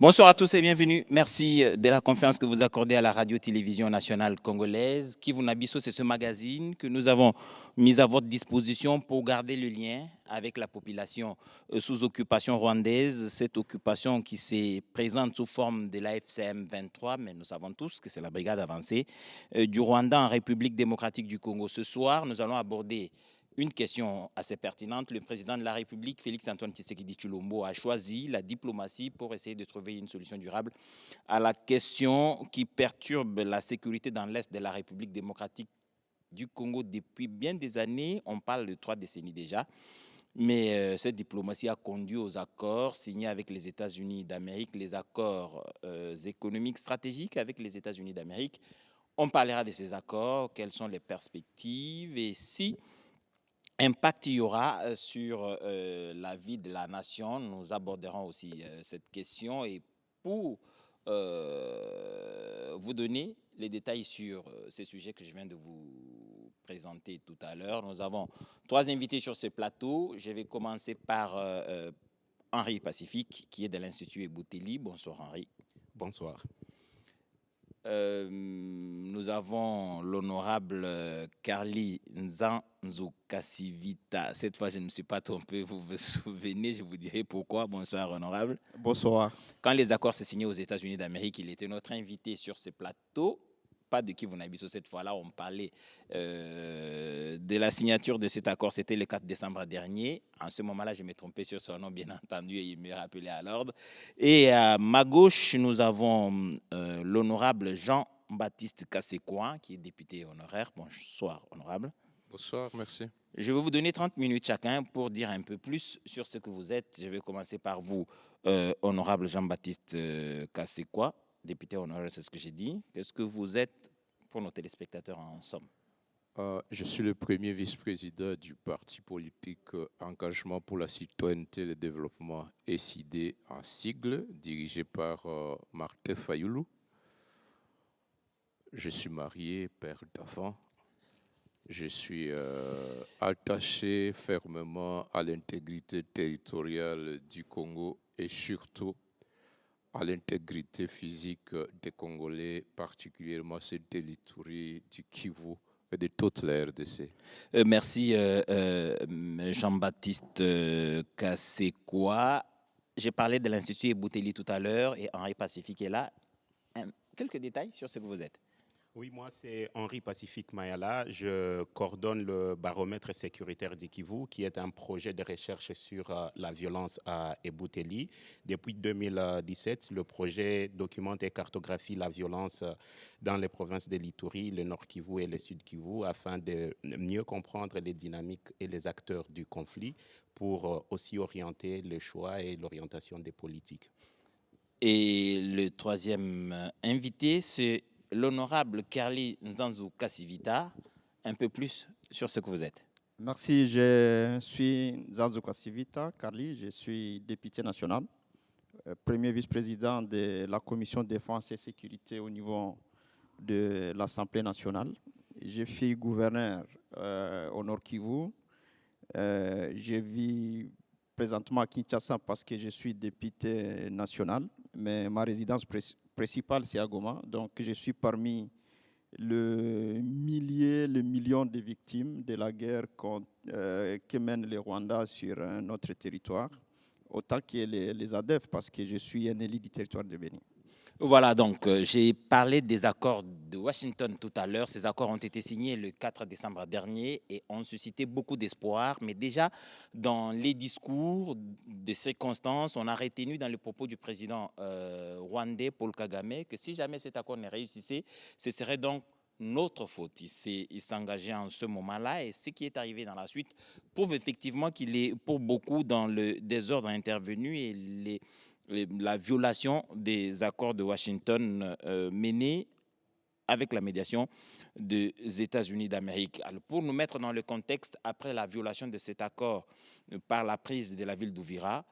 Bonsoir à tous et bienvenue. Merci de la confiance que vous accordez à la radio-télévision nationale congolaise. Kivu Nabiso, c'est ce magazine que nous avons mis à votre disposition pour garder le lien avec la population sous occupation rwandaise. Cette occupation qui se présente sous forme de la FCM 23, mais nous savons tous que c'est la brigade avancée du Rwanda en République démocratique du Congo. Ce soir, nous allons aborder une question assez pertinente. Le président de la République, Félix-Antoine Tshisekedi Tshilombo, a choisi la diplomatie pour essayer de trouver une solution durable à la question qui perturbe la sécurité dans l'Est de la République démocratique du Congo depuis bien des années. On parle de 3 décennies déjà. Mais cette diplomatie a conduit aux accords signés avec les États-Unis d'Amérique, les accords économiques stratégiques avec les États-Unis d'Amérique. On parlera de ces accords, quelles sont les perspectives et si impact il y aura sur la vie de la nation. Nous aborderons aussi cette question et pour vous donner les détails sur ces sujets que je viens de vous présenter tout à l'heure. Nous avons 3 invités sur ce plateau. Je vais commencer par Henri Pacifique, qui est de l'Institut Ebouteli. Bonsoir Henri. Bonsoir. Nous avons l'honorable Carly Nzanzu Kassivita. Cette fois, je ne me suis pas trompé, vous vous souvenez, je vous dirai pourquoi. Bonsoir, honorable. Bonsoir. Quand les accords s'est signés aux États-Unis d'Amérique, il était notre invité sur ce plateau. Pas de Kivu Nabiso cette fois-là, on parlait de la signature de cet accord, c'était le 4 décembre dernier. En ce moment-là, je me trompais sur son nom, bien entendu, et il me rappelait à l'ordre. Et à ma gauche, nous avons l'honorable Jean-Baptiste Kassekouan, qui est député honoraire. Bonsoir, honorable. Bonsoir, merci. Je vais vous donner 30 minutes chacun pour dire un peu plus sur ce que vous êtes. Je vais commencer par vous, honorable Jean-Baptiste Kassekouan, député honoraire, c'est ce que j'ai dit. Qu'est-ce que vous êtes pour nos téléspectateurs en somme? Je suis le premier vice-président du parti politique Engagement pour la citoyenneté et le développement SID en sigle, dirigé par Martin Fayoulou. Je suis marié, père d'enfants. Je suis attaché fermement à l'intégrité territoriale du Congo et surtout à l'intégrité physique des Congolais, particulièrement ces territoires du Kivu et de toute la RDC. Merci Jean-Baptiste Kassekouan. J'ai parlé de l'Institut Ebouteli tout à l'heure et Henri Pacifique est là. Quelques détails sur ce que vous êtes. Oui, moi c'est Henri Pacifique Mayala. Je coordonne le baromètre sécuritaire d'Ikivu, qui est un projet de recherche sur la violence à Ebouteli. Depuis 2017, le projet documente et cartographie la violence dans les provinces de l'Ituri, le Nord Kivu et le Sud Kivu, afin de mieux comprendre les dynamiques et les acteurs du conflit, pour aussi orienter le choix et l'orientation des politiques. Et le troisième invité, c'est l'honorable Carly Nzanzu Kassivita. Un peu plus sur ce que vous êtes. Merci, je suis Nzanzu Kassivita, Carly, je suis député national, premier vice-président de la commission défense et sécurité au niveau de l'Assemblée nationale. Je suis gouverneur au Nord Kivu. Je vis présentement à Kinshasa parce que je suis député national, mais ma résidence principale, c'est à Goma. Donc, je suis parmi le million de victimes de la guerre que mène le Rwanda sur notre territoire, autant que les ADF, parce que je suis un élu du territoire de Béni. Voilà, donc j'ai parlé des accords de Washington tout à l'heure. Ces accords ont été signés le 4 décembre dernier et ont suscité beaucoup d'espoir. Mais déjà, dans les discours des circonstances, on a retenu dans le propos du président rwandais Paul Kagame que si jamais cet accord ne réussissait, ce serait donc notre faute. Il s'engageait en ce moment-là et ce qui est arrivé dans la suite prouve effectivement qu'il est pour beaucoup dans le désordre intervenu et la violation des accords de Washington menés avec la médiation des États-Unis d'Amérique. Alors, pour nous mettre dans le contexte, après la violation de cet accord par la prise de la ville d'Ouvira,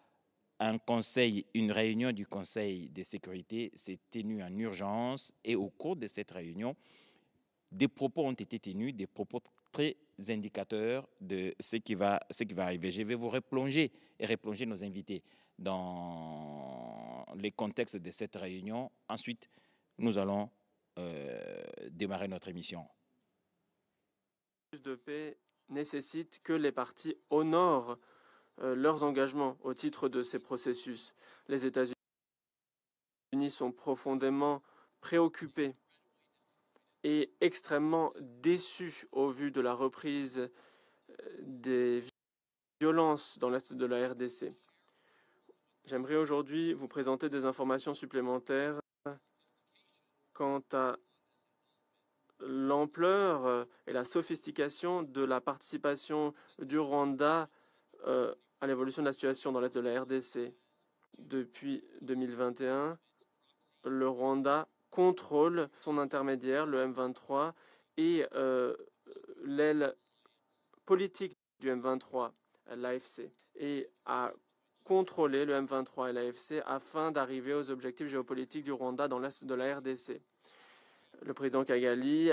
une réunion du Conseil de sécurité s'est tenue en urgence et au cours de cette réunion, des propos ont été tenus, des propos très indicateurs de ce qui va arriver. Je vais vous replonger et replonger nos invités dans les contextes de cette réunion. Ensuite, nous allons démarrer notre émission. De paix nécessite que les parties honorent leurs engagements au titre de ces processus. Les États-Unis sont profondément préoccupés et extrêmement déçus au vu de la reprise des violences dans l'est de la RDC. J'aimerais aujourd'hui vous présenter des informations supplémentaires quant à l'ampleur et la sophistication de la participation du Rwanda à l'évolution de la situation dans l'est de la RDC. Depuis 2021, le Rwanda contrôle son intermédiaire, le M23, et l'aile politique du M23, l'AFC, et a contrôlé le M23 et l'AFC afin d'arriver aux objectifs géopolitiques du Rwanda dans l'est de la RDC. Le président Kigali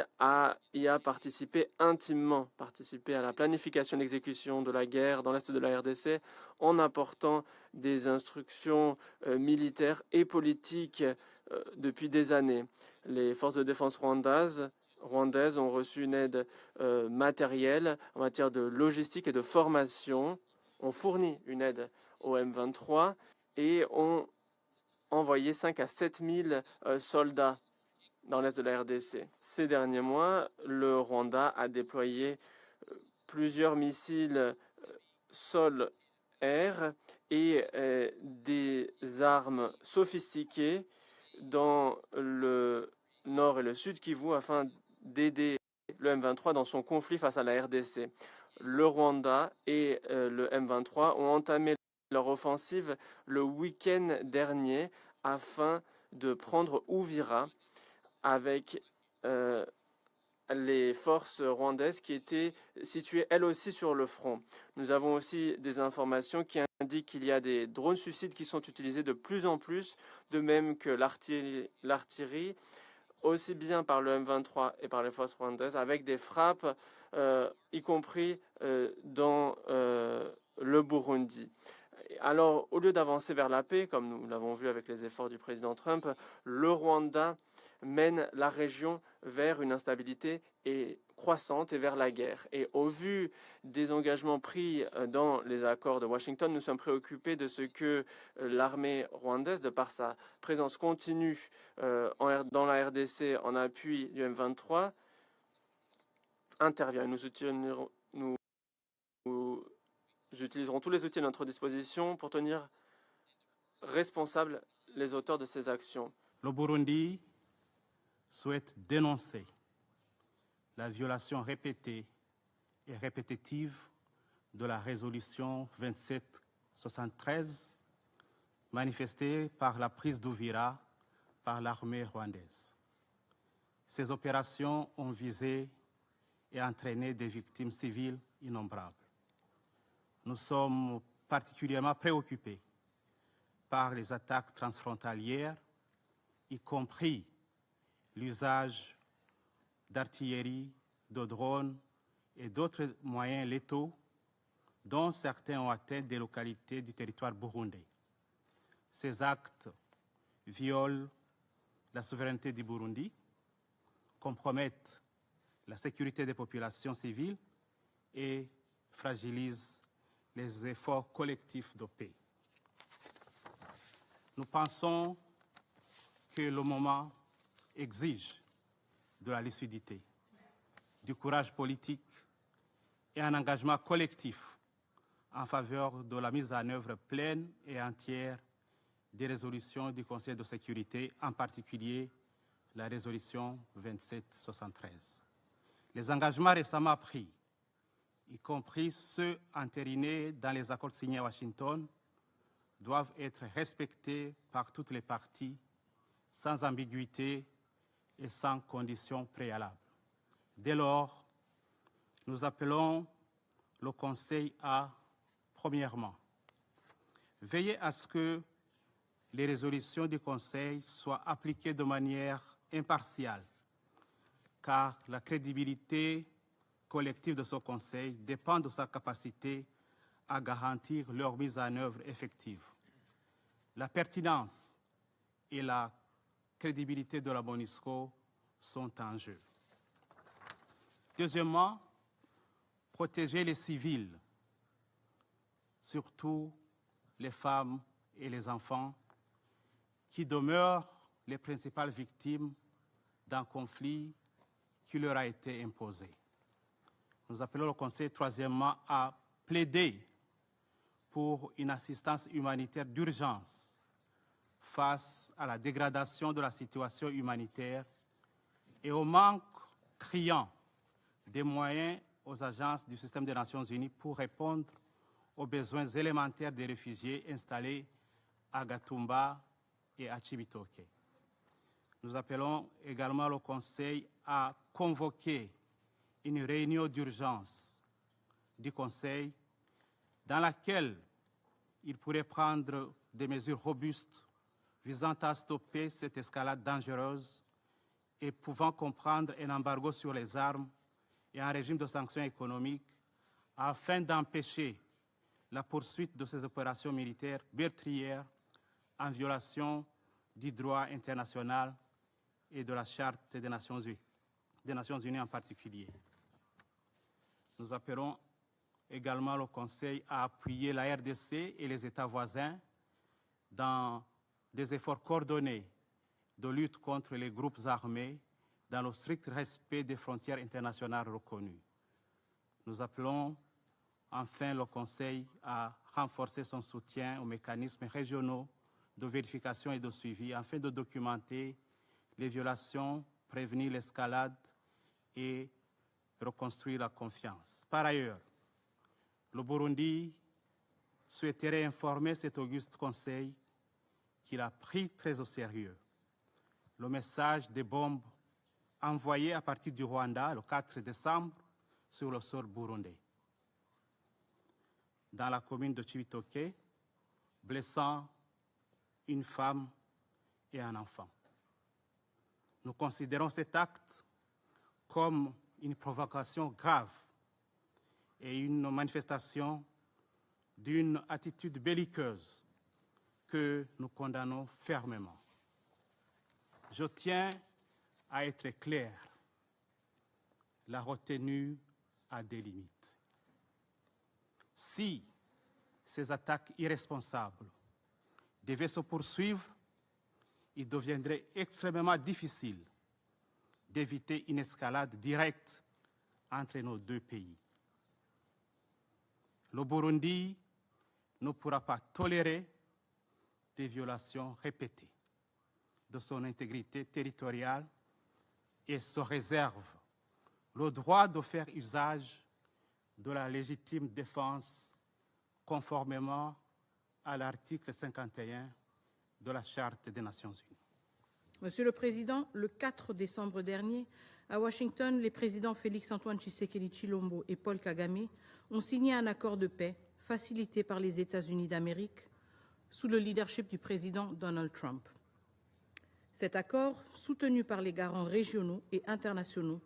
y a participé intimement, participé à la planification et l'exécution de la guerre dans l'est de la RDC en apportant des instructions militaires et politiques depuis des années. Les forces de défense rwandaises ont reçu une aide matérielle en matière de logistique et de formation, ont fourni une aide au M23 et ont envoyé 5 à 7 000 soldats dans l'est de la RDC. Ces derniers mois, le Rwanda a déployé plusieurs missiles sol-air et des armes sophistiquées dans le nord et le sud Kivu afin d'aider le M23 dans son conflit face à la RDC. Le Rwanda et le M23 ont entamé leur offensive le week-end dernier afin de prendre Uvira avec les forces rwandaises qui étaient situées elles aussi sur le front. Nous avons aussi des informations qui indiquent qu'il y a des drones suicides qui sont utilisés de plus en plus, de même que l'artillerie, aussi bien par le M23 et par les forces rwandaises, avec des frappes, y compris dans le Burundi. Alors, au lieu d'avancer vers la paix, comme nous l'avons vu avec les efforts du président Trump, le Rwanda mène la région vers une instabilité croissante et vers la guerre. Et au vu des engagements pris dans les accords de Washington, nous sommes préoccupés de ce que l'armée rwandaise, de par sa présence continue dans la RDC en appui du M23, intervient. Nous utiliserons tous les outils à notre disposition pour tenir responsables les auteurs de ces actions. Le Burundi souhaite dénoncer la violation répétée et répétitive de la résolution 2773 manifestée par la prise d'Uvira par l'armée rwandaise. Ces opérations ont visé et entraîné des victimes civiles innombrables. Nous sommes particulièrement préoccupés par les attaques transfrontalières, y compris l'usage d'artillerie, de drones et d'autres moyens létaux, dont certains ont atteint des localités du territoire burundais. Ces actes violent la souveraineté du Burundi, compromettent la sécurité des populations civiles et fragilisent les efforts collectifs de paix. Nous pensons que le moment exige de la lucidité, du courage politique et un engagement collectif en faveur de la mise en œuvre pleine et entière des résolutions du Conseil de sécurité, en particulier la résolution 2773. Les engagements récemment pris, y compris ceux entérinés dans les accords signés à Washington, doivent être respectés par toutes les parties sans ambiguïté et sans conditions préalables. Dès lors, nous appelons le Conseil à, premièrement, veiller à ce que les résolutions du Conseil soient appliquées de manière impartiale, car la crédibilité collective de ce Conseil dépend de sa capacité à garantir leur mise en œuvre effective. la pertinence et la crédibilité de la MONUSCO sont en jeu. Deuxièmement, protéger les civils, surtout les femmes et les enfants, qui demeurent les principales victimes d'un conflit qui leur a été imposé. Nous appelons le Conseil, troisièmement, à plaider pour une assistance humanitaire d'urgence face à la dégradation de la situation humanitaire et au manque criant des moyens aux agences du système des Nations Unies pour répondre aux besoins élémentaires des réfugiés installés à Gatumba et à Cibitoke. Nous appelons également le Conseil à convoquer une réunion d'urgence du Conseil dans laquelle il pourrait prendre des mesures robustes visant à stopper cette escalade dangereuse et pouvant comprendre un embargo sur les armes et un régime de sanctions économiques afin d'empêcher la poursuite de ces opérations militaires meurtrières en violation du droit international et de la Charte des Nations Unies en particulier. Nous appelons également le Conseil à appuyer la RDC et les États voisins dans des efforts coordonnés de lutte contre les groupes armés dans le strict respect des frontières internationales reconnues. Nous appelons enfin le Conseil à renforcer son soutien aux mécanismes régionaux de vérification et de suivi afin de documenter les violations, prévenir l'escalade et reconstruire la confiance. Par ailleurs, le Burundi souhaiterait informer cet auguste Conseil qu'il a pris très au sérieux le message des bombes envoyées à partir du Rwanda le 4 décembre sur le sol burundais, dans la commune de Cibitoke, blessant une femme et un enfant. Nous considérons cet acte comme une provocation grave et une manifestation d'une attitude belliqueuse que nous condamnons fermement. Je tiens à être clair, la retenue a des limites. Si ces attaques irresponsables devaient se poursuivre, il deviendrait extrêmement difficile d'éviter une escalade directe entre nos deux pays. Le Burundi ne pourra pas tolérer des violations répétées de son intégrité territoriale et se réserve le droit de faire usage de la légitime défense conformément à l'article 51 de la Charte des Nations Unies. Monsieur le Président, le 4 décembre dernier, à Washington, les présidents Félix-Antoine Tshisekedi Tshilombo et Paul Kagame ont signé un accord de paix facilité par les États-Unis d'Amérique sous le leadership du président Donald Trump. Cet accord, soutenu par les garants régionaux et internationaux,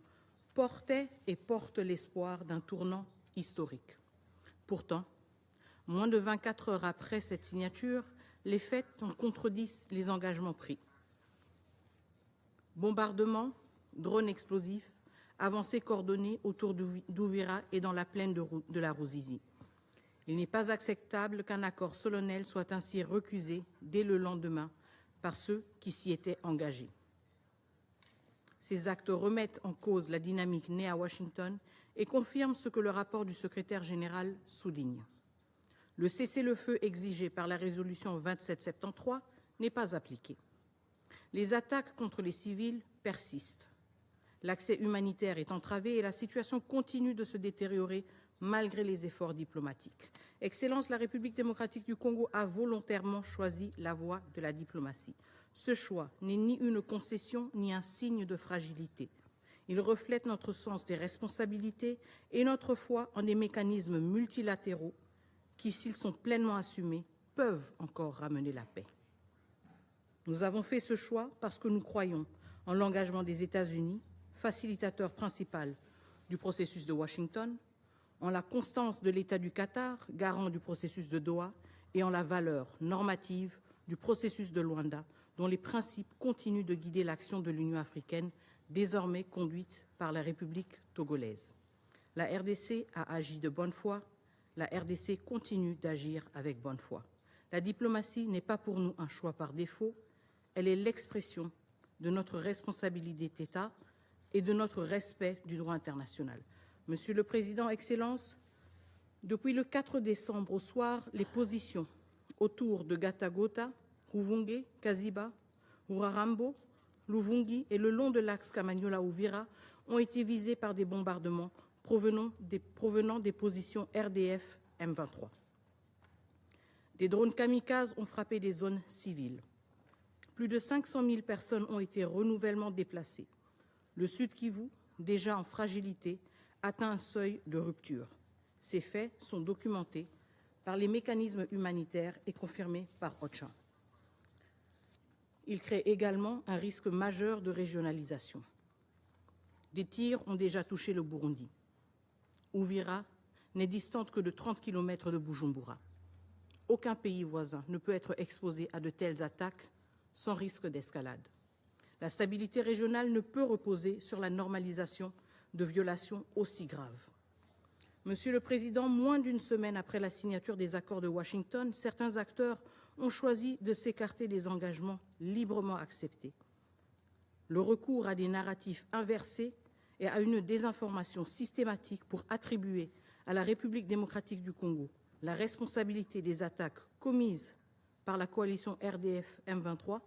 portait et porte l'espoir d'un tournant historique. Pourtant, moins de 24 heures après cette signature, les faits en contredisent les engagements pris. Bombardements, drones explosifs, avancées coordonnées autour d'Ouvira et dans la plaine de la Ruzizi. Il n'est pas acceptable qu'un accord solennel soit ainsi recusé dès le lendemain par ceux qui s'y étaient engagés. Ces actes remettent en cause la dynamique née à Washington et confirment ce que le rapport du secrétaire général souligne. Le cessez-le-feu exigé par la résolution 2773 n'est pas appliqué. Les attaques contre les civils persistent. L'accès humanitaire est entravé et la situation continue de se détériorer malgré les efforts diplomatiques. Excellence, la République démocratique du Congo a volontairement choisi la voie de la diplomatie. Ce choix n'est ni une concession ni un signe de fragilité. Il reflète notre sens des responsabilités et notre foi en des mécanismes multilatéraux qui, s'ils sont pleinement assumés, peuvent encore ramener la paix. Nous avons fait ce choix parce que nous croyons en l'engagement des États-Unis, facilitateur principal du processus de Washington, en la constance de l'État du Qatar, garant du processus de Doha, et en la valeur normative du processus de Luanda, dont les principes continuent de guider l'action de l'Union africaine, désormais conduite par la République togolaise. La RDC a agi de bonne foi, la RDC continue d'agir avec bonne foi. La diplomatie n'est pas pour nous un choix par défaut, elle est l'expression de notre responsabilité d'État et de notre respect du droit international. Monsieur le Président, Excellences, depuis le 4 décembre au soir, les positions autour de Gatagota, Ruvunge, Kaziba, Urarambo, Luvungi et le long de l'axe Kamanyola-Uvira ont été visées par des bombardements provenant des positions RDF M23. Des drones kamikazes ont frappé des zones civiles. Plus de 500 000 personnes ont été renouvellement déplacées. Le Sud Kivu, déjà en fragilité, atteint un seuil de rupture. Ces faits sont documentés par les mécanismes humanitaires et confirmés par OCHA. Ils créent également un risque majeur de régionalisation. Des tirs ont déjà touché le Burundi. Uvira n'est distante que de 30 km de Bujumbura. Aucun pays voisin ne peut être exposé à de telles attaques sans risque d'escalade. La stabilité régionale ne peut reposer sur la normalisation de violations aussi graves. Monsieur le Président, moins d'une semaine après la signature des accords de Washington, certains acteurs ont choisi de s'écarter des engagements librement acceptés. Le recours à des narratifs inversés et à une désinformation systématique pour attribuer à la République démocratique du Congo la responsabilité des attaques commises par la coalition RDF-M23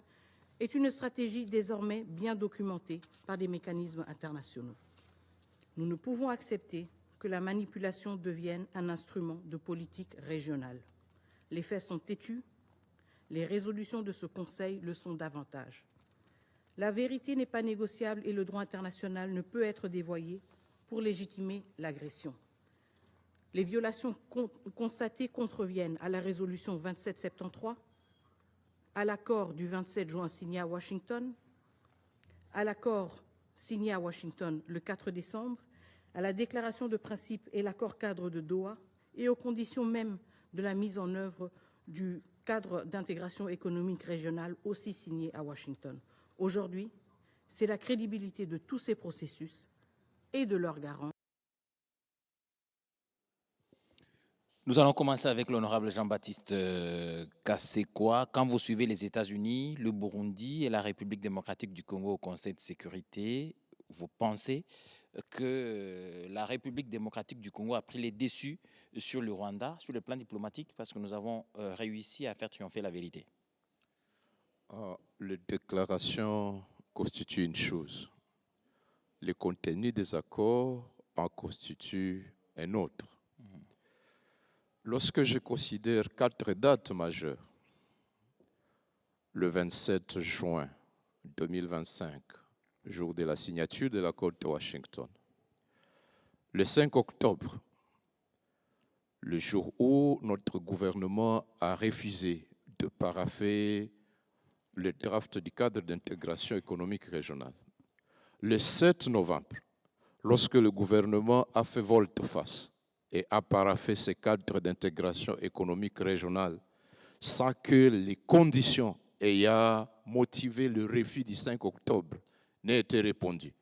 est une stratégie désormais bien documentée par des mécanismes internationaux. Nous ne pouvons accepter que la manipulation devienne un instrument de politique régionale. Les faits sont têtus, les résolutions de ce Conseil le sont davantage. La vérité n'est pas négociable et le droit international ne peut être dévoyé pour légitimer l'agression. Les violations constatées contreviennent à la résolution 2773, à l'accord du 27 juin signé à Washington, à l'accord signé à Washington le 4 décembre, à la déclaration de principe et l'accord cadre de Doha et aux conditions même de la mise en œuvre du cadre d'intégration économique régionale aussi signé à Washington. Aujourd'hui, c'est la crédibilité de tous ces processus et de leurs garants. Nous allons commencer avec l'honorable Jean-Baptiste Kasekwa. Quand vous suivez les États-Unis, le Burundi et la République démocratique du Congo au Conseil de sécurité, vous pensez que la République démocratique du Congo a pris les dessus sur le Rwanda, sur le plan diplomatique, parce que nous avons réussi à faire triompher la vérité? Les déclarations constituent une chose. Le contenu des accords en constitue un autre. Lorsque je considère 4 dates majeures, le 27 juin 2025, jour de la signature de l'accord de Washington, le 5 octobre, le jour où notre gouvernement a refusé de parapher le draft du cadre d'intégration économique régionale, le 7 novembre, lorsque le gouvernement a fait volte-face et a paraphé ce cadre d'intégration économique régionale sans que les conditions ayant motivé le refus du 5 octobre n'aient été répondues.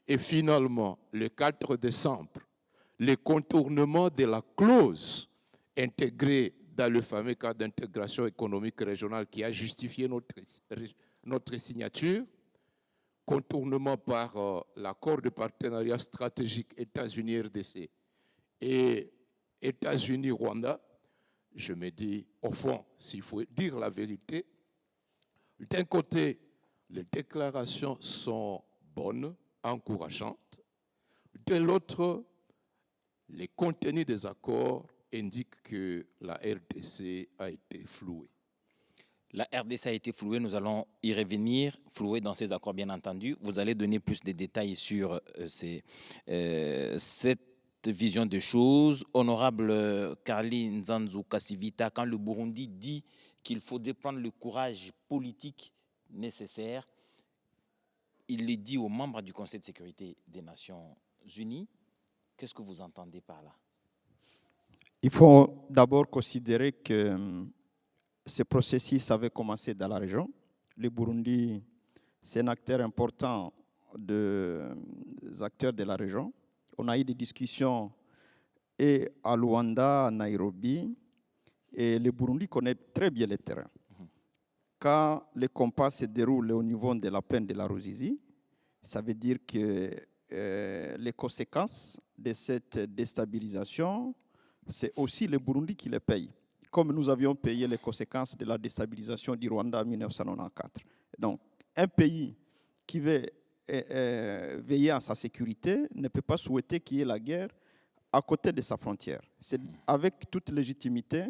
Et finalement, le 4 décembre, le contournement de la clause intégrée dans le fameux cadre d'intégration économique régionale qui a justifié notre signature, contournement par l'accord de partenariat stratégique États-Unis-RDC et États-Unis-Rwanda, je me dis, au fond, s'il faut dire la vérité, d'un côté, les déclarations sont bonnes, encourageantes. De l'autre, les contenus des accords indiquent que la RDC a été flouée. La RDC a été flouée, nous allons y revenir, flouée dans ces accords bien entendu. Vous allez donner plus de détails sur cette vision des choses. Honorable Carly Nzanzu Kasivita, quand le Burundi dit qu'il faudrait prendre le courage politique nécessaire, il le dit aux membres du Conseil de sécurité des Nations Unies. Qu'est-ce que vous entendez par là? Il faut d'abord considérer que ce processus avait commencé dans la région. Le Burundi, c'est un acteur important des acteurs de la région. On a eu des discussions et à Luanda, à Nairobi, et le Burundi connaît très bien le terrain. Quand le combat se déroule au niveau de la plaine de la Ruzizi, ça veut dire que les conséquences de cette déstabilisation, c'est aussi le Burundi qui les paye, comme nous avions payé les conséquences de la déstabilisation du Rwanda en 1994. Donc, un pays qui veut veiller à sa sécurité ne peut pas souhaiter qu'il y ait la guerre à côté de sa frontière. C'est avec toute légitimité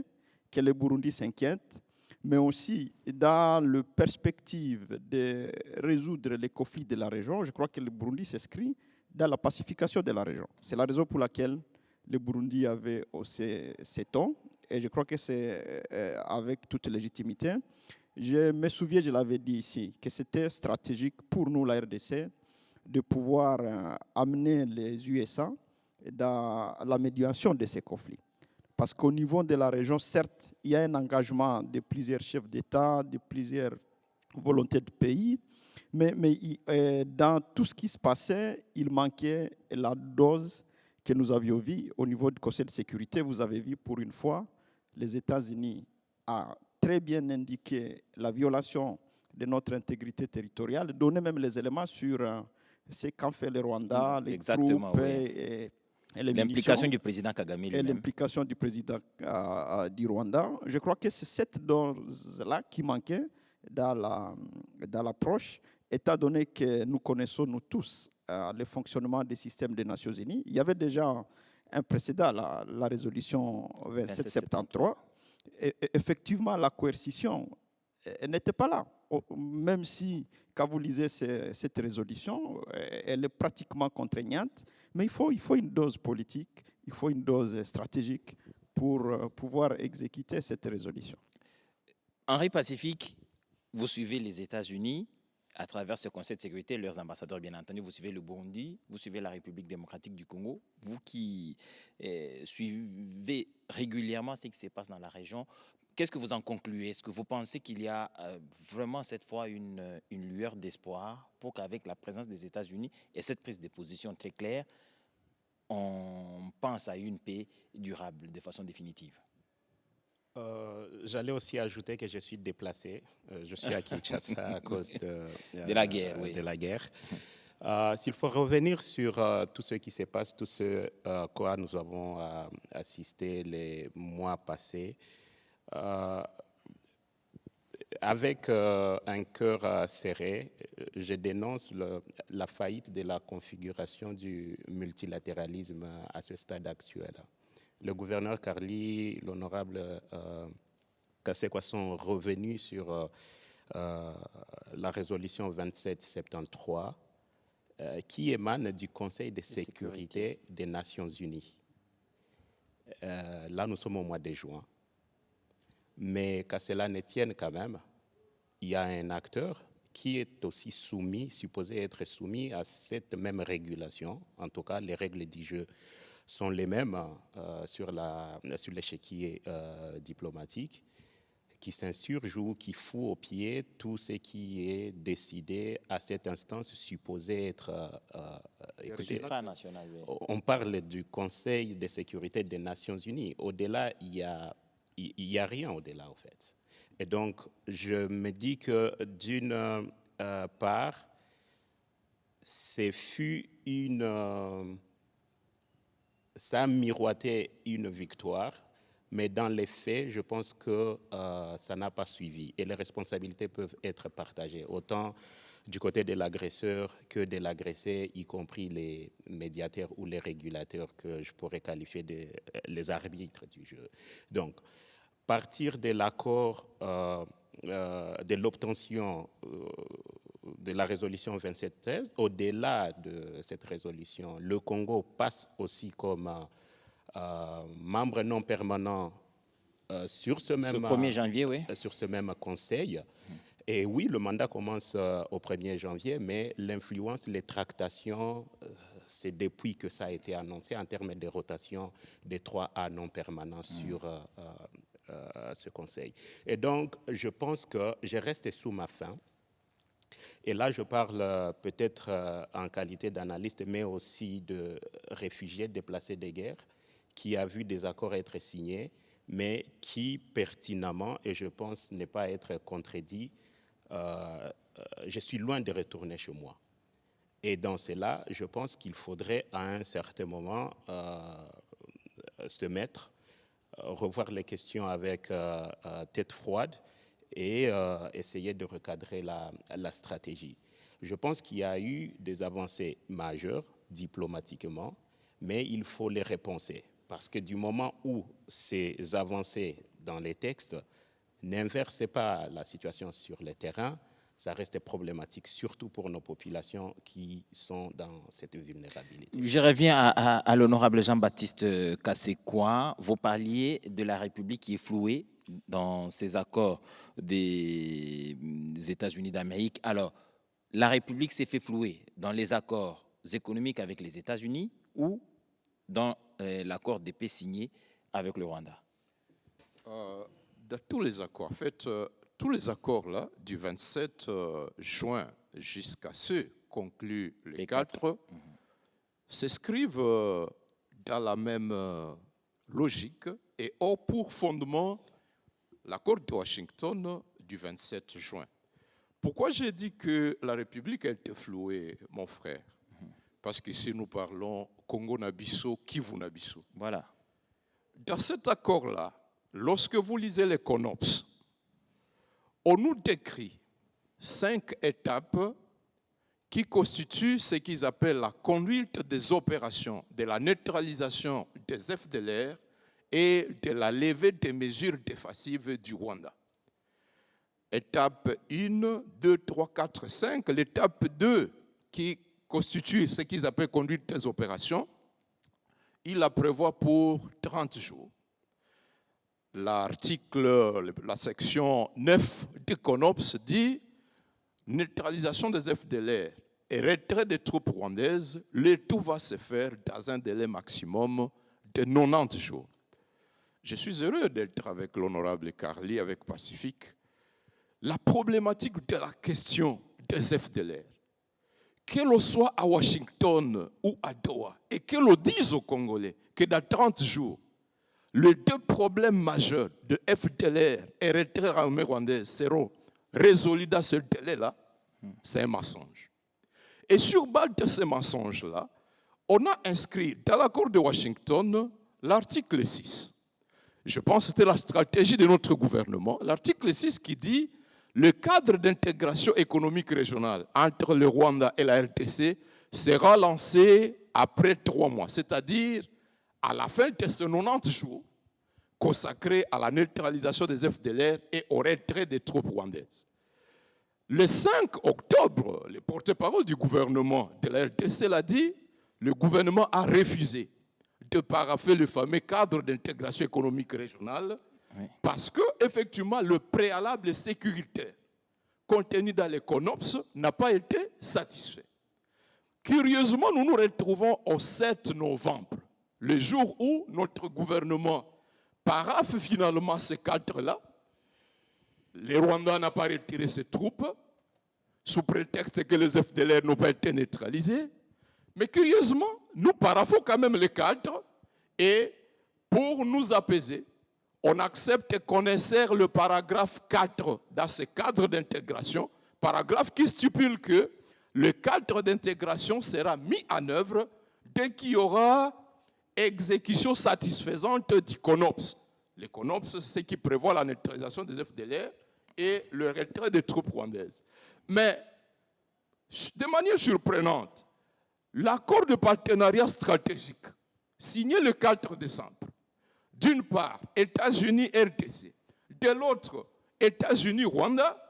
que le Burundi s'inquiète, mais aussi dans la perspective de résoudre les conflits de la région. Je crois que le Burundi s'inscrit dans la pacification de la région. C'est la raison pour laquelle le Burundi avait haussé ses tons, et je crois que c'est avec toute légitimité. Je me souviens, je l'avais dit ici, que c'était stratégique pour nous, la RDC, de pouvoir amener les USA dans la médiation de ces conflits. Parce qu'au niveau de la région, certes, il y a un engagement de plusieurs chefs d'État, de plusieurs volontés de pays, mais dans tout ce qui se passait, il manquait la dose que nous avions vue au niveau du Conseil de sécurité. Vous avez vu pour une fois, les États-Unis ont très bien indiqué la violation de notre intégrité territoriale, donné même les éléments sur ce qu'en fait le Rwanda, les troupes et l'implication du président Kagame lui-même. Et l'implication du président du Rwanda. Je crois que c'est cette dose-là qui manquait dans l'approche, étant donné que nous connaissons, nous tous, le fonctionnement des systèmes des Nations Unies. Il y avait déjà un précédent, la résolution 2773. Et effectivement, la coercition n'était pas là. Même si, quand vous lisez cette résolution, elle est pratiquement contraignante, mais il faut une dose politique, il faut une dose stratégique pour pouvoir exécuter cette résolution. Henri Pacifique, vous suivez les États-Unis à travers ce Conseil de sécurité, leurs ambassadeurs bien entendu, vous suivez le Burundi, vous suivez la République démocratique du Congo, vous qui suivez régulièrement ce qui se passe dans la région. Qu'est-ce que vous en concluez? Est-ce que vous pensez qu'il y a vraiment cette fois une lueur d'espoir pour qu'avec la présence des États-Unis et cette prise de position très claire, on pense à une paix durable de façon définitive? J'allais aussi ajouter que je suis déplacé. Je suis à Kinshasa à cause de la guerre. Oui. De la guerre. S'il faut revenir sur tout ce qui se passe, tout ce à quoi nous avons assisté les mois passés, avec un cœur serré, je dénonce la faillite de la configuration du multilatéralisme à ce stade actuel. Le gouverneur Carly, l'honorable Kasekwa sont revenus sur la résolution 2773 qui émane du Conseil de sécurité des Nations Unies. Là, nous sommes au mois de juin. Mais qu'à cela ne tienne quand même, il y a un acteur qui est aussi supposé être soumis à cette même régulation. En tout cas, les règles du jeu sont les mêmes sur l'échiquier diplomatique, qui s'insurge ou qui fout au pied tout ce qui est décidé à cette instance supposée être... écoutez, on parle du Conseil de sécurité des Nations Unies. Au-delà, il n'y a rien au-delà, en fait. Et donc, je me dis que d'une part, ça a miroité une victoire, mais dans les faits, je pense que ça n'a pas suivi. Et les responsabilités peuvent être partagées, autant du côté de l'agresseur que de l'agressé, y compris les médiateurs ou les régulateurs que je pourrais qualifier de les arbitres du jeu. Donc, partir de l'accord, de l'obtention de la résolution 2713, au-delà de cette résolution, le Congo passe aussi comme membre non permanent sur ce même 1er janvier, oui. Sur ce même conseil. Et oui, le mandat commence au 1er janvier, mais l'influence, les tractations, c'est depuis que ça a été annoncé en termes de rotation des 3A non permanents sur ce Conseil. Et donc, je pense que j'ai resté sous ma faim. Et là, je parle peut-être en qualité d'analyste, mais aussi de réfugié déplacé des guerres, qui a vu des accords être signés, mais qui pertinemment, et je pense ne pas être contredit, je suis loin de retourner chez moi. Et dans cela, je pense qu'il faudrait à un certain moment se mettre, revoir les questions avec tête froide et essayer de recadrer la stratégie. Je pense qu'il y a eu des avancées majeures diplomatiquement, mais il faut les repenser. Parce que du moment où ces avancées dans les textes n'inversent pas la situation sur le terrain, ça reste problématique, surtout pour nos populations qui sont dans cette vulnérabilité. Je reviens à l'honorable Jean-Baptiste Kassekwa. Vous parliez de la République qui est flouée dans ces accords des États-Unis d'Amérique. Alors, la République s'est fait flouer dans les accords économiques avec les États-Unis ou dans l'accord de paix signé avec le Rwanda? Dans tous les accords, en fait, tous les accords là, du 27 juin jusqu'à ceux conclus les 4 s'inscrivent dans la même logique et ont pour fondement l'accord de Washington du 27 juin. Pourquoi j'ai dit que la République a été flouée, mon frère? Parce qu'ici nous parlons Congo-Nabiso, Kivu-Nabiso. Voilà. Dans cet accord-là, lorsque vous lisez les CONOPS, on nous décrit 5 étapes qui constituent ce qu'ils appellent la conduite des opérations, de la neutralisation des FDLR et de la levée des mesures défensives du Rwanda. Étape 1, 2, 3, 4, 5. L'étape 2, qui constitue ce qu'ils appellent conduite des opérations, il la prévoit pour 30 jours. La section 9 du CONOPS dit neutralisation des FDLR et retrait des troupes rwandaises, le tout va se faire dans un délai maximum de 90 jours. Je suis heureux d'être avec l'honorable Carly, avec Pacifique. La problématique de la question des FDLR, que l'on soit à Washington ou à Doha, et que l'on dise aux Congolais que dans 30 jours, les 2 problèmes majeurs de FDLR et retrait armé rwandais seront résolus dans ce délai-là, c'est un mensonge. Et sur base de ce mensonge-là, on a inscrit dans l'accord de Washington l'article 6. Je pense que c'était la stratégie de notre gouvernement. L'article 6 qui dit le cadre d'intégration économique régionale entre le Rwanda et la RDC sera lancé après 3 mois, c'est-à-dire à la fin de ces 90 jours consacrés à la neutralisation des FDLR et au retrait des troupes rwandaises. Le 5 octobre, le porte-parole du gouvernement de la RDC l'a dit, le gouvernement a refusé de parapher le fameux cadre d'intégration économique régionale parce que, effectivement, le préalable sécuritaire contenu dans les CONOPS n'a pas été satisfait. Curieusement, nous nous retrouvons au 7 novembre, le jour où notre gouvernement paraphe finalement ce cadre-là. Le Rwanda n'a pas retiré ses troupes, sous prétexte que les FDLR n'ont pas été neutralisés. Mais curieusement, nous paraphons quand même le cadre et pour nous apaiser, on accepte qu'on insère le paragraphe 4 dans ce cadre d'intégration, paragraphe qui stipule que le cadre d'intégration sera mis en œuvre dès qu'il y aura exécution satisfaisante du CONOPS. Le CONOPS, c'est ce qui prévoit la neutralisation des FDLR et le retrait des troupes rwandaises. Mais, de manière surprenante, l'accord de partenariat stratégique signé le 4 décembre, d'une part, États-Unis-RDC, de l'autre, États-Unis-Rwanda,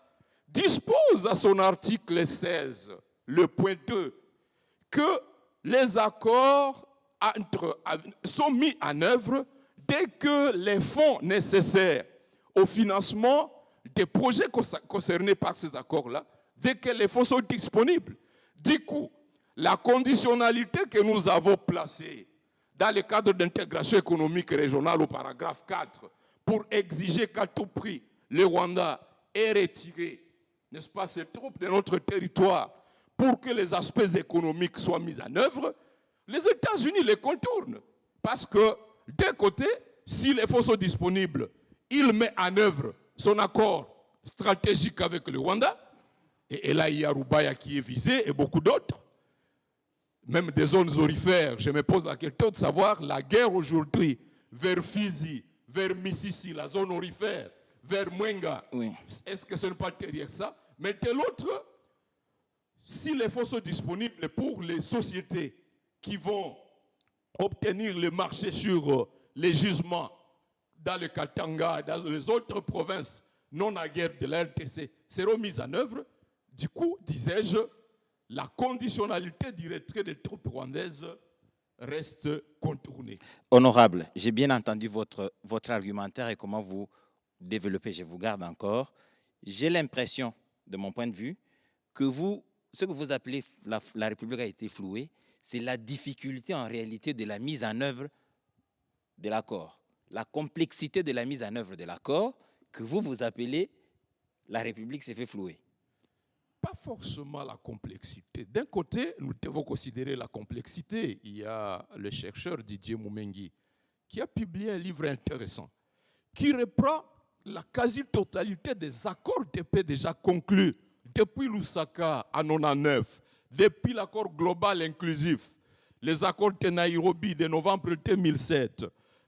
dispose à son article 16, le point 2, que les accords sont mis en œuvre dès que les fonds nécessaires au financement des projets concernés par ces accords-là, dès que les fonds sont disponibles. Du coup, la conditionnalité que nous avons placée dans le cadre d'intégration économique régionale au paragraphe 4 pour exiger qu'à tout prix, le Rwanda ait retiré, n'est-ce pas, ces troupes de notre territoire pour que les aspects économiques soient mis en œuvre, les États-Unis les contournent. Parce que, d'un côté, si les fonds sont disponibles, il met en œuvre son accord stratégique avec le Rwanda. Et là, il y a Rubaya qui est visé et beaucoup d'autres. Même des zones aurifères. Je me pose la question de savoir la guerre aujourd'hui vers Fizi, vers Mississi, la zone aurifère, vers Mwenga. Oui. Est-ce que ce n'est pas derrière ça? Mais de l'autre, si les fonds sont disponibles pour les sociétés qui vont obtenir le marché sur les gisements dans le Katanga, dans les autres provinces non aguerries de la RDC, seront mises en œuvre, du coup, disais-je, la conditionnalité du retrait des troupes rwandaises reste contournée. Honorable, j'ai bien entendu votre argumentaire et comment vous développez, je vous garde encore. J'ai l'impression, de mon point de vue, que ce que vous appelez la République a été flouée, c'est la difficulté en réalité de la mise en œuvre de l'accord. La complexité de la mise en œuvre de l'accord que vous appelez la République s'est fait flouer. Pas forcément la complexité. D'un côté, nous devons considérer la complexité. Il y a le chercheur Didier Mumengi qui a publié un livre intéressant qui reprend la quasi-totalité des accords de paix déjà conclus depuis Lusaka en 1999, depuis l'accord global inclusif, les accords de Nairobi de novembre 2007,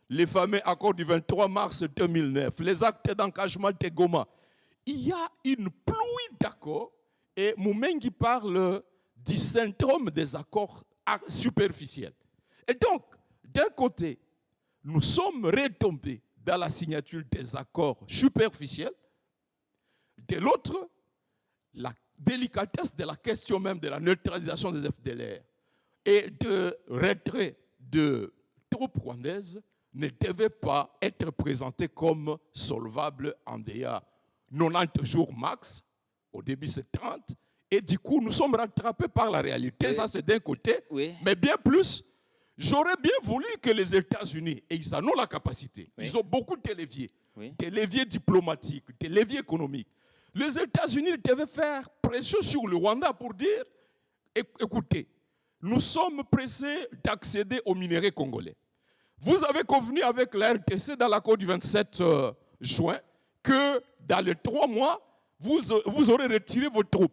les fameux accords du 23 mars 2009, les actes d'engagement de Goma. Il y a une pluie d'accords. Et Mumengi parle du syndrome des accords superficiels. Et donc, d'un côté, nous sommes retombés dans la signature des accords superficiels. De l'autre, la délicatesse de la question même de la neutralisation des FDLR et de retrait de troupes rwandaises ne devait pas être présentée comme solvable en DEA 90 jours max. Au début, c'est 30. Et du coup, nous sommes rattrapés par la réalité. Oui. Ça, c'est d'un côté. Oui. Mais bien plus, j'aurais bien voulu que les États-Unis, et ils en ont la capacité, oui. Ils ont beaucoup de leviers, oui. Des leviers diplomatiques, des leviers économiques. Les États-Unis devaient faire pression sur le Rwanda pour dire, écoutez, nous sommes pressés d'accéder aux minéraux congolais. Vous avez convenu avec la RDC dans l'accord du 27 juin que dans les 3 mois, vous aurez retiré vos troupes.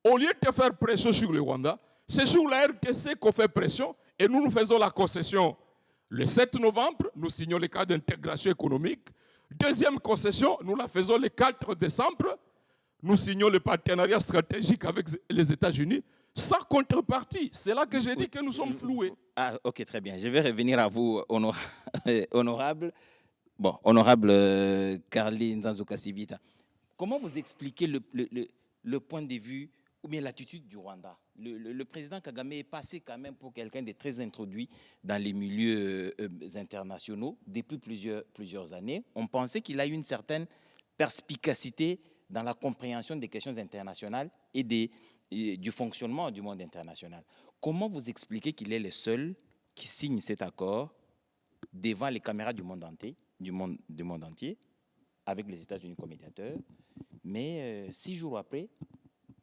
Au lieu de faire pression sur le Rwanda, c'est sur la RDC qu'on fait pression et nous faisons la concession. Le 7 novembre, nous signons le cadre d'intégration économique. Deuxième concession, nous la faisons le 4 décembre. Nous signons le partenariat stratégique avec les États-Unis sans contrepartie. C'est là que j'ai dit que nous sommes floués. Ah, ok, très bien. Je vais revenir à vous, honorable. Bon, honorable Carly Nzanzu-Kasivita. Comment vous expliquez le point de vue ou bien l'attitude du Rwanda? Le président Kagame est passé quand même pour quelqu'un de très introduit dans les milieux internationaux depuis plusieurs années. On pensait qu'il a eu une certaine perspicacité dans la compréhension des questions internationales et du fonctionnement du monde international. Comment vous expliquez qu'il est le seul qui signe cet accord devant les caméras du monde entier, avec les États-Unis comme médiateurs, mais 6 jours après,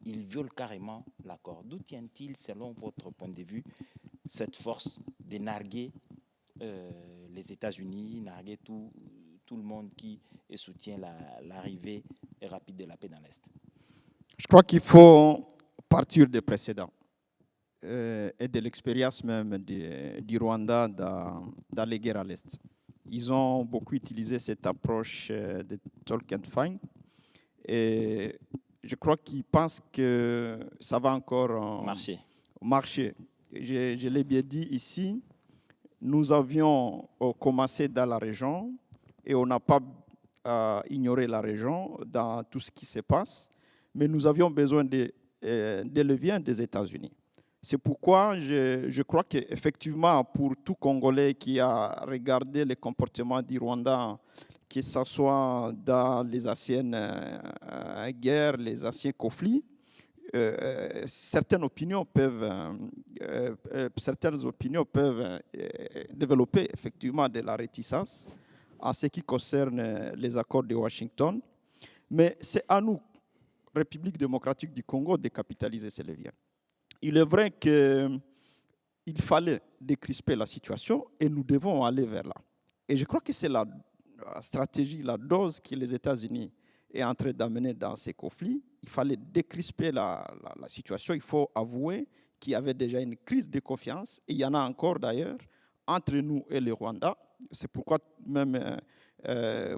il viole carrément l'accord. D'où tient-il, selon votre point de vue, cette force de narguer les États-Unis, narguer tout le monde qui soutient l'arrivée rapide de la paix dans l'Est? Je crois qu'il faut partir des précédents et de l'expérience même du Rwanda dans les guerres à l'Est. Ils ont beaucoup utilisé cette approche de talk and fight. Et je crois qu'ils pensent que ça va encore marcher. Je l'ai bien dit ici, nous avions commencé dans la région et on n'a pas ignoré la région dans tout ce qui se passe, mais nous avions besoin des leviers des États-Unis. C'est pourquoi je crois qu'effectivement, pour tout Congolais qui a regardé le comportement du Rwanda, que ce soit dans les anciennes guerres, les anciens conflits, certaines opinions peuvent développer effectivement de la réticence en ce qui concerne les accords de Washington. Mais c'est à nous, République démocratique du Congo, de capitaliser ces leviers. Il est vrai qu'il fallait décrisper la situation et nous devons aller vers là. Et je crois que c'est la stratégie, la dose que les États-Unis est en train d'amener dans ces conflits. Il fallait décrisper la situation. Il faut avouer qu'il y avait déjà une crise de confiance, et il y en a encore d'ailleurs, entre nous et le Rwanda. C'est pourquoi même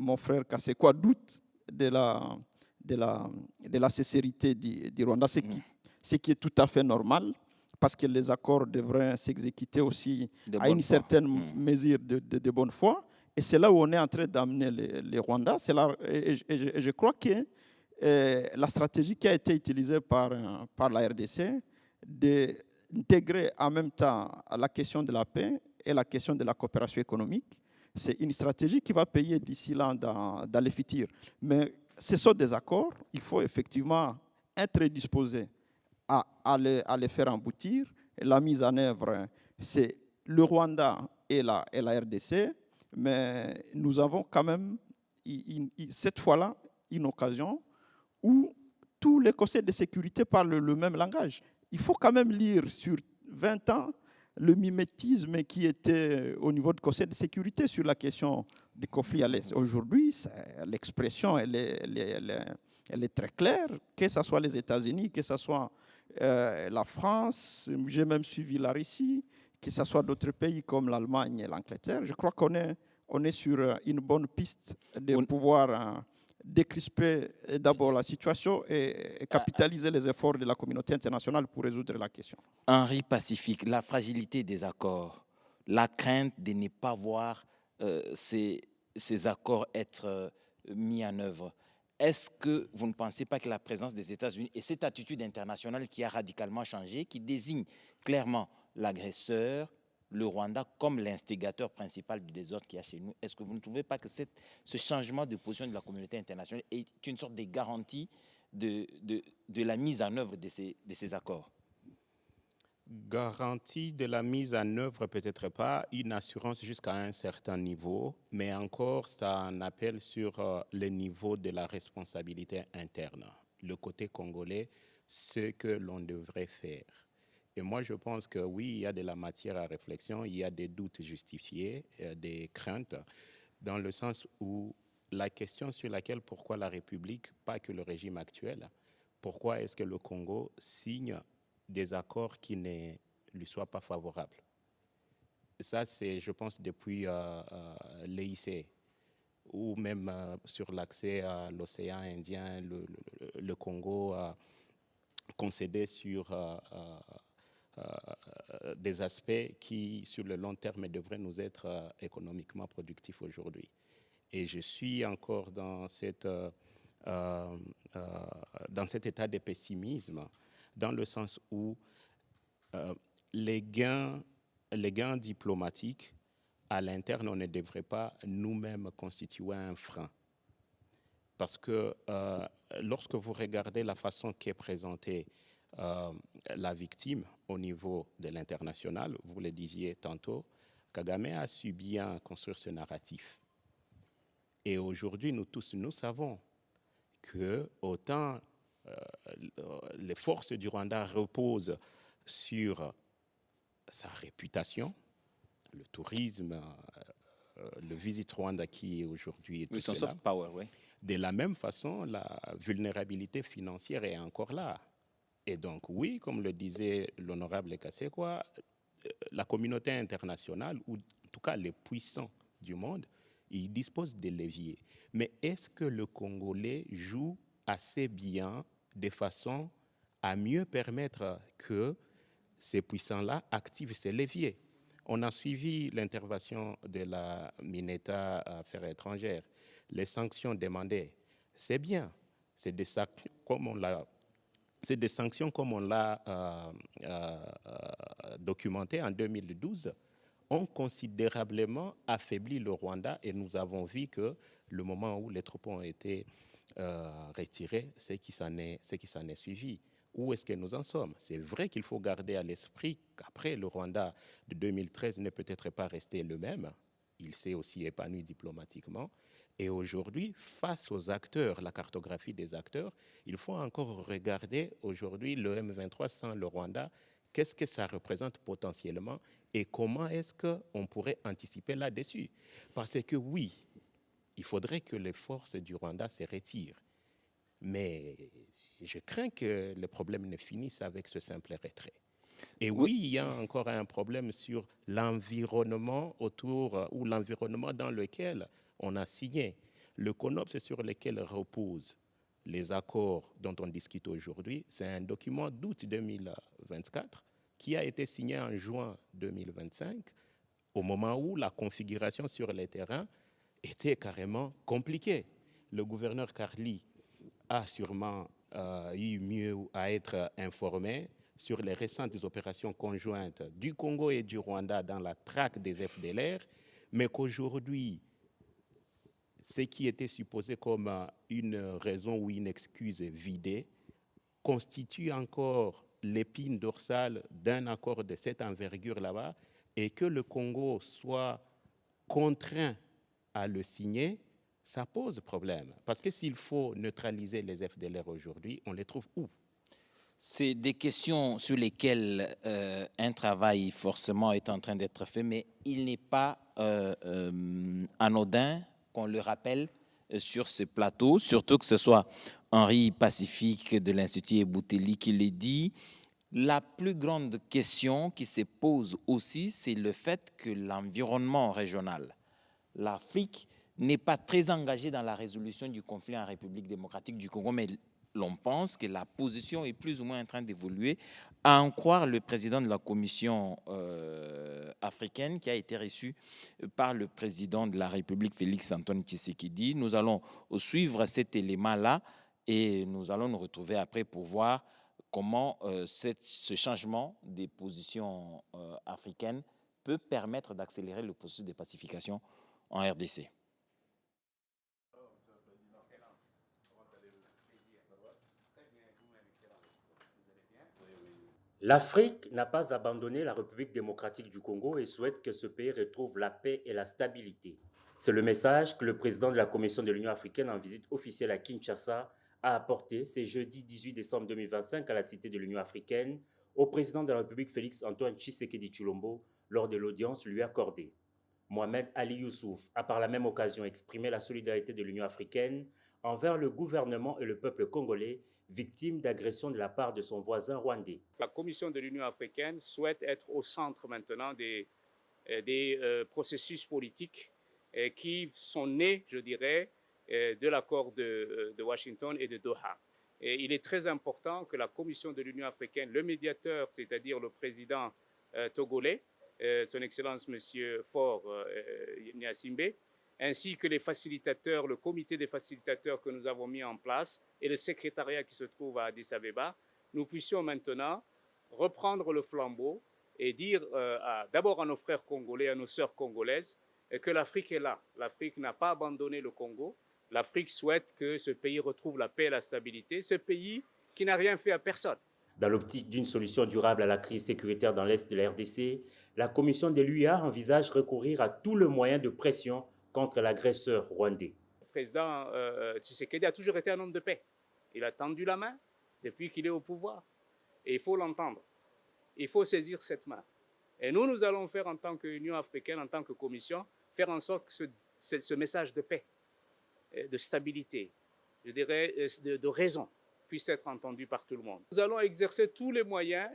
mon frère Kasekwa doute de la sincérité du Rwanda, ce qui est tout à fait normal, parce que les accords devraient s'exécuter aussi à une certaine mesure de bonne foi. Et c'est là où on est en train d'amener les Rwandais. Et je crois que la stratégie qui a été utilisée par la RDC, d'intégrer en même temps la question de la paix et la question de la coopération économique, c'est une stratégie qui va payer d'ici là dans le futur. Mais ce sont des accords, il faut effectivement être disposé à les faire aboutir. La mise en œuvre, c'est le Rwanda et la RDC, mais nous avons quand même, cette fois-là, une occasion où tous les conseils de sécurité parlent le même langage. Il faut quand même lire sur 20 ans le mimétisme qui était au niveau du Conseil de sécurité sur la question des conflits à l'Est. Aujourd'hui, l'expression elle est très claire, que ce soit les États-Unis, que ce soit la France, j'ai même suivi la Russie, que ce soit d'autres pays comme l'Allemagne et l'Angleterre. Je crois qu'on est sur une bonne piste de pouvoir décrisper d'abord la situation et capitaliser les efforts de la communauté internationale pour résoudre la question. Henri Pacifique, la fragilité des accords, la crainte de ne pas voir ces accords être mis en œuvre. Est-ce que vous ne pensez pas que la présence des États-Unis et cette attitude internationale qui a radicalement changé, qui désigne clairement l'agresseur, le Rwanda, comme l'instigateur principal du désordre qu'il y a chez nous, est-ce que vous ne trouvez pas que ce changement de position de la communauté internationale est une sorte de garantie de la mise en œuvre de ces accords? Garantie de la mise en œuvre, peut-être pas, une assurance jusqu'à un certain niveau, mais encore, ça en appelle sur le niveau de la responsabilité interne. Le côté congolais, ce que l'on devrait faire. Et moi, je pense que oui, il y a de la matière à réflexion, il y a des doutes justifiés, des craintes, dans le sens où la question sur laquelle pourquoi la République, pas que le régime actuel, pourquoi est-ce que le Congo signe des accords qui ne lui soient pas favorables. Ça, c'est, je pense, depuis l'EIC, ou même sur l'accès à l'océan Indien, le Congo a concédé sur des aspects qui, sur le long terme, devraient nous être économiquement productifs aujourd'hui. Et je suis encore dans cet état de pessimisme, dans le sens où les gains diplomatiques à l'interne, on ne devrait pas nous-mêmes constituer un frein. Parce que lorsque vous regardez la façon qu'est présentée la victime au niveau de l'international, vous le disiez tantôt, Kagame a su bien construire ce narratif. Et aujourd'hui, nous tous, nous savons que autant les forces du Rwanda reposent sur sa réputation, le tourisme, le Visit Rwanda qui est aujourd'hui tout son cela. soft power, oui. De la même façon, la vulnérabilité financière est encore là. Et donc oui, comme le disait l'honorable Kasekwa, la communauté internationale, ou en tout cas les puissants du monde, ils disposent des leviers. Mais est-ce que le Congolais joue assez bien de façon à mieux permettre que ces puissants-là activent ces leviers? On a suivi l'intervention de la Mineta Affaires étrangères. Les sanctions demandées, c'est bien. C'est des sanctions comme on l'a documenté en 2012, ont considérablement affaibli le Rwanda, et nous avons vu que le moment où les troupes ont été retirées, c'est qui s'en est suivi. Où est-ce que nous en sommes? C'est vrai qu'il faut garder à l'esprit qu'après, le Rwanda de 2013 n'est peut-être pas resté le même, il s'est aussi épanoui diplomatiquement. Et aujourd'hui, face aux acteurs, la cartographie des acteurs, il faut encore regarder aujourd'hui le M23 sans le Rwanda, qu'est-ce que ça représente potentiellement et comment est-ce qu'on pourrait anticiper là-dessus. Parce que oui, il faudrait que les forces du Rwanda se retirent. Mais je crains que le problème ne finisse avec ce simple retrait. Et oui, il y a encore un problème sur l'environnement autour ou l'environnement dans lequel on a signé. Le CONOPS sur lequel reposent les accords dont on discute aujourd'hui, c'est un document d'août 2024 qui a été signé en juin 2025, au moment où la configuration sur les terrains était carrément compliquée. Le gouverneur Carly a sûrement eu mieux à être informé sur les récentes opérations conjointes du Congo et du Rwanda dans la traque des FDLR, mais qu'aujourd'hui, ce qui était supposé comme une raison ou une excuse vidée constitue encore l'épine dorsale d'un accord de cette envergure là-bas, et que le Congo soit contraint à le signer, ça pose problème. Parce que s'il faut neutraliser les FDLR aujourd'hui, on les trouve où? C'est des questions sur lesquelles un travail forcément est en train d'être fait, mais il n'est pas anodin qu'on le rappelle sur ce plateau, surtout que ce soit Henri Pacifique de l'Institut Eboutelli qui le dit. La plus grande question qui se pose aussi, c'est le fait que l'environnement régional, l'Afrique, n'est pas très engagée dans la résolution du conflit en République démocratique du Congo, mais l'on pense que la position est plus ou moins en train d'évoluer. À en croire le président de la Commission africaine qui a été reçu par le président de la République, Félix Antoine Tshisekedi. Nous allons suivre cet élément-là et nous allons nous retrouver après pour voir comment ce changement des positions africaines peut permettre d'accélérer le processus de pacification en RDC. L'Afrique n'a pas abandonné la République démocratique du Congo et souhaite que ce pays retrouve la paix et la stabilité. C'est le message que le président de la Commission de l'Union africaine en visite officielle à Kinshasa a apporté ce jeudi 18 décembre 2025 à la Cité de l'Union africaine au président de la République Félix Antoine Tshisekedi Tshilombo lors de l'audience lui accordée. Mohamed Ali Youssouf a par la même occasion exprimé la solidarité de l'Union africaine envers le gouvernement et le peuple congolais victimes d'agressions de la part de son voisin rwandais. La Commission de l'Union africaine souhaite être au centre maintenant des processus politiques qui sont nés, je dirais, de l'accord de Washington et de Doha. Et il est très important que la Commission de l'Union africaine, le médiateur, c'est-à-dire le président togolais, son Excellence M. Faure Gnassingbé, ainsi que les facilitateurs, le comité des facilitateurs que nous avons mis en place et le secrétariat qui se trouve à Addis Abeba, nous puissions maintenant reprendre le flambeau et dire d'abord à nos frères congolais, à nos sœurs congolaises, que l'Afrique est là. L'Afrique n'a pas abandonné le Congo. L'Afrique souhaite que ce pays retrouve la paix et la stabilité, ce pays qui n'a rien fait à personne. Dans l'optique d'une solution durable à la crise sécuritaire dans l'Est de la RDC, la commission de l'UIA envisage recourir à tout le moyen de pression contre l'agresseur rwandais. Le président Tshisekedi a toujours été un homme de paix. Il a tendu la main depuis qu'il est au pouvoir. Et il faut l'entendre. Il faut saisir cette main. Et nous allons faire en tant qu'Union africaine, en tant que commission, faire en sorte que ce message de paix, de stabilité, je dirais de raison, puisse être entendu par tout le monde. Nous allons exercer tous les moyens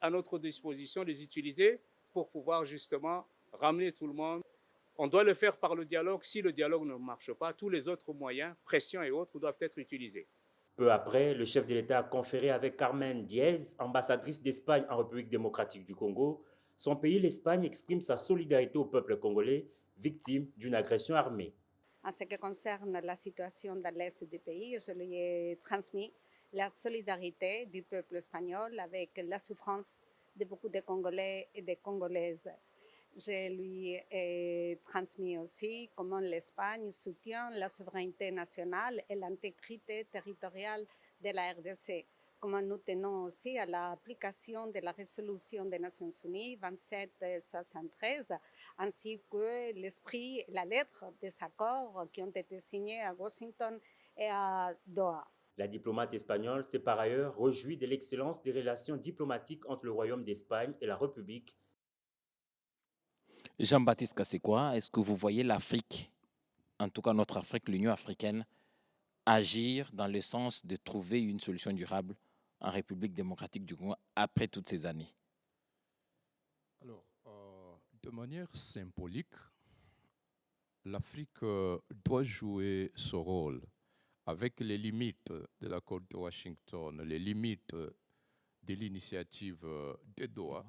à notre disposition, les utiliser pour pouvoir justement ramener tout le monde. On doit le faire par le dialogue. Si le dialogue ne marche pas, tous les autres moyens, pression et autres, doivent être utilisés. Peu après, le chef de l'État a conféré avec Carmen Diez, ambassadrice d'Espagne en République démocratique du Congo. Son pays, l'Espagne, exprime sa solidarité au peuple congolais, victime d'une agression armée. En ce qui concerne la situation dans l'Est du pays, je lui ai transmis la solidarité du peuple espagnol avec la souffrance de beaucoup de Congolais et de Congolaises. Je lui ai transmis aussi comment l'Espagne soutient la souveraineté nationale et l'intégrité territoriale de la RDC. comme nous tenons aussi à l'application de la résolution des Nations Unies 2773, ainsi que l'esprit et la lettre des accords qui ont été signés à Washington et à Doha. La diplomate espagnole s'est par ailleurs réjouie de l'excellence des relations diplomatiques entre le Royaume d'Espagne et la République. Jean-Baptiste Kassekwa, est-ce que vous voyez l'Afrique, en tout cas notre Afrique, l'Union africaine, agir dans le sens de trouver une solution durable en République démocratique du Congo après toutes ces années? Alors, de manière symbolique, l'Afrique doit jouer ce rôle avec les limites de l'accord de Washington, les limites de l'initiative de Doha.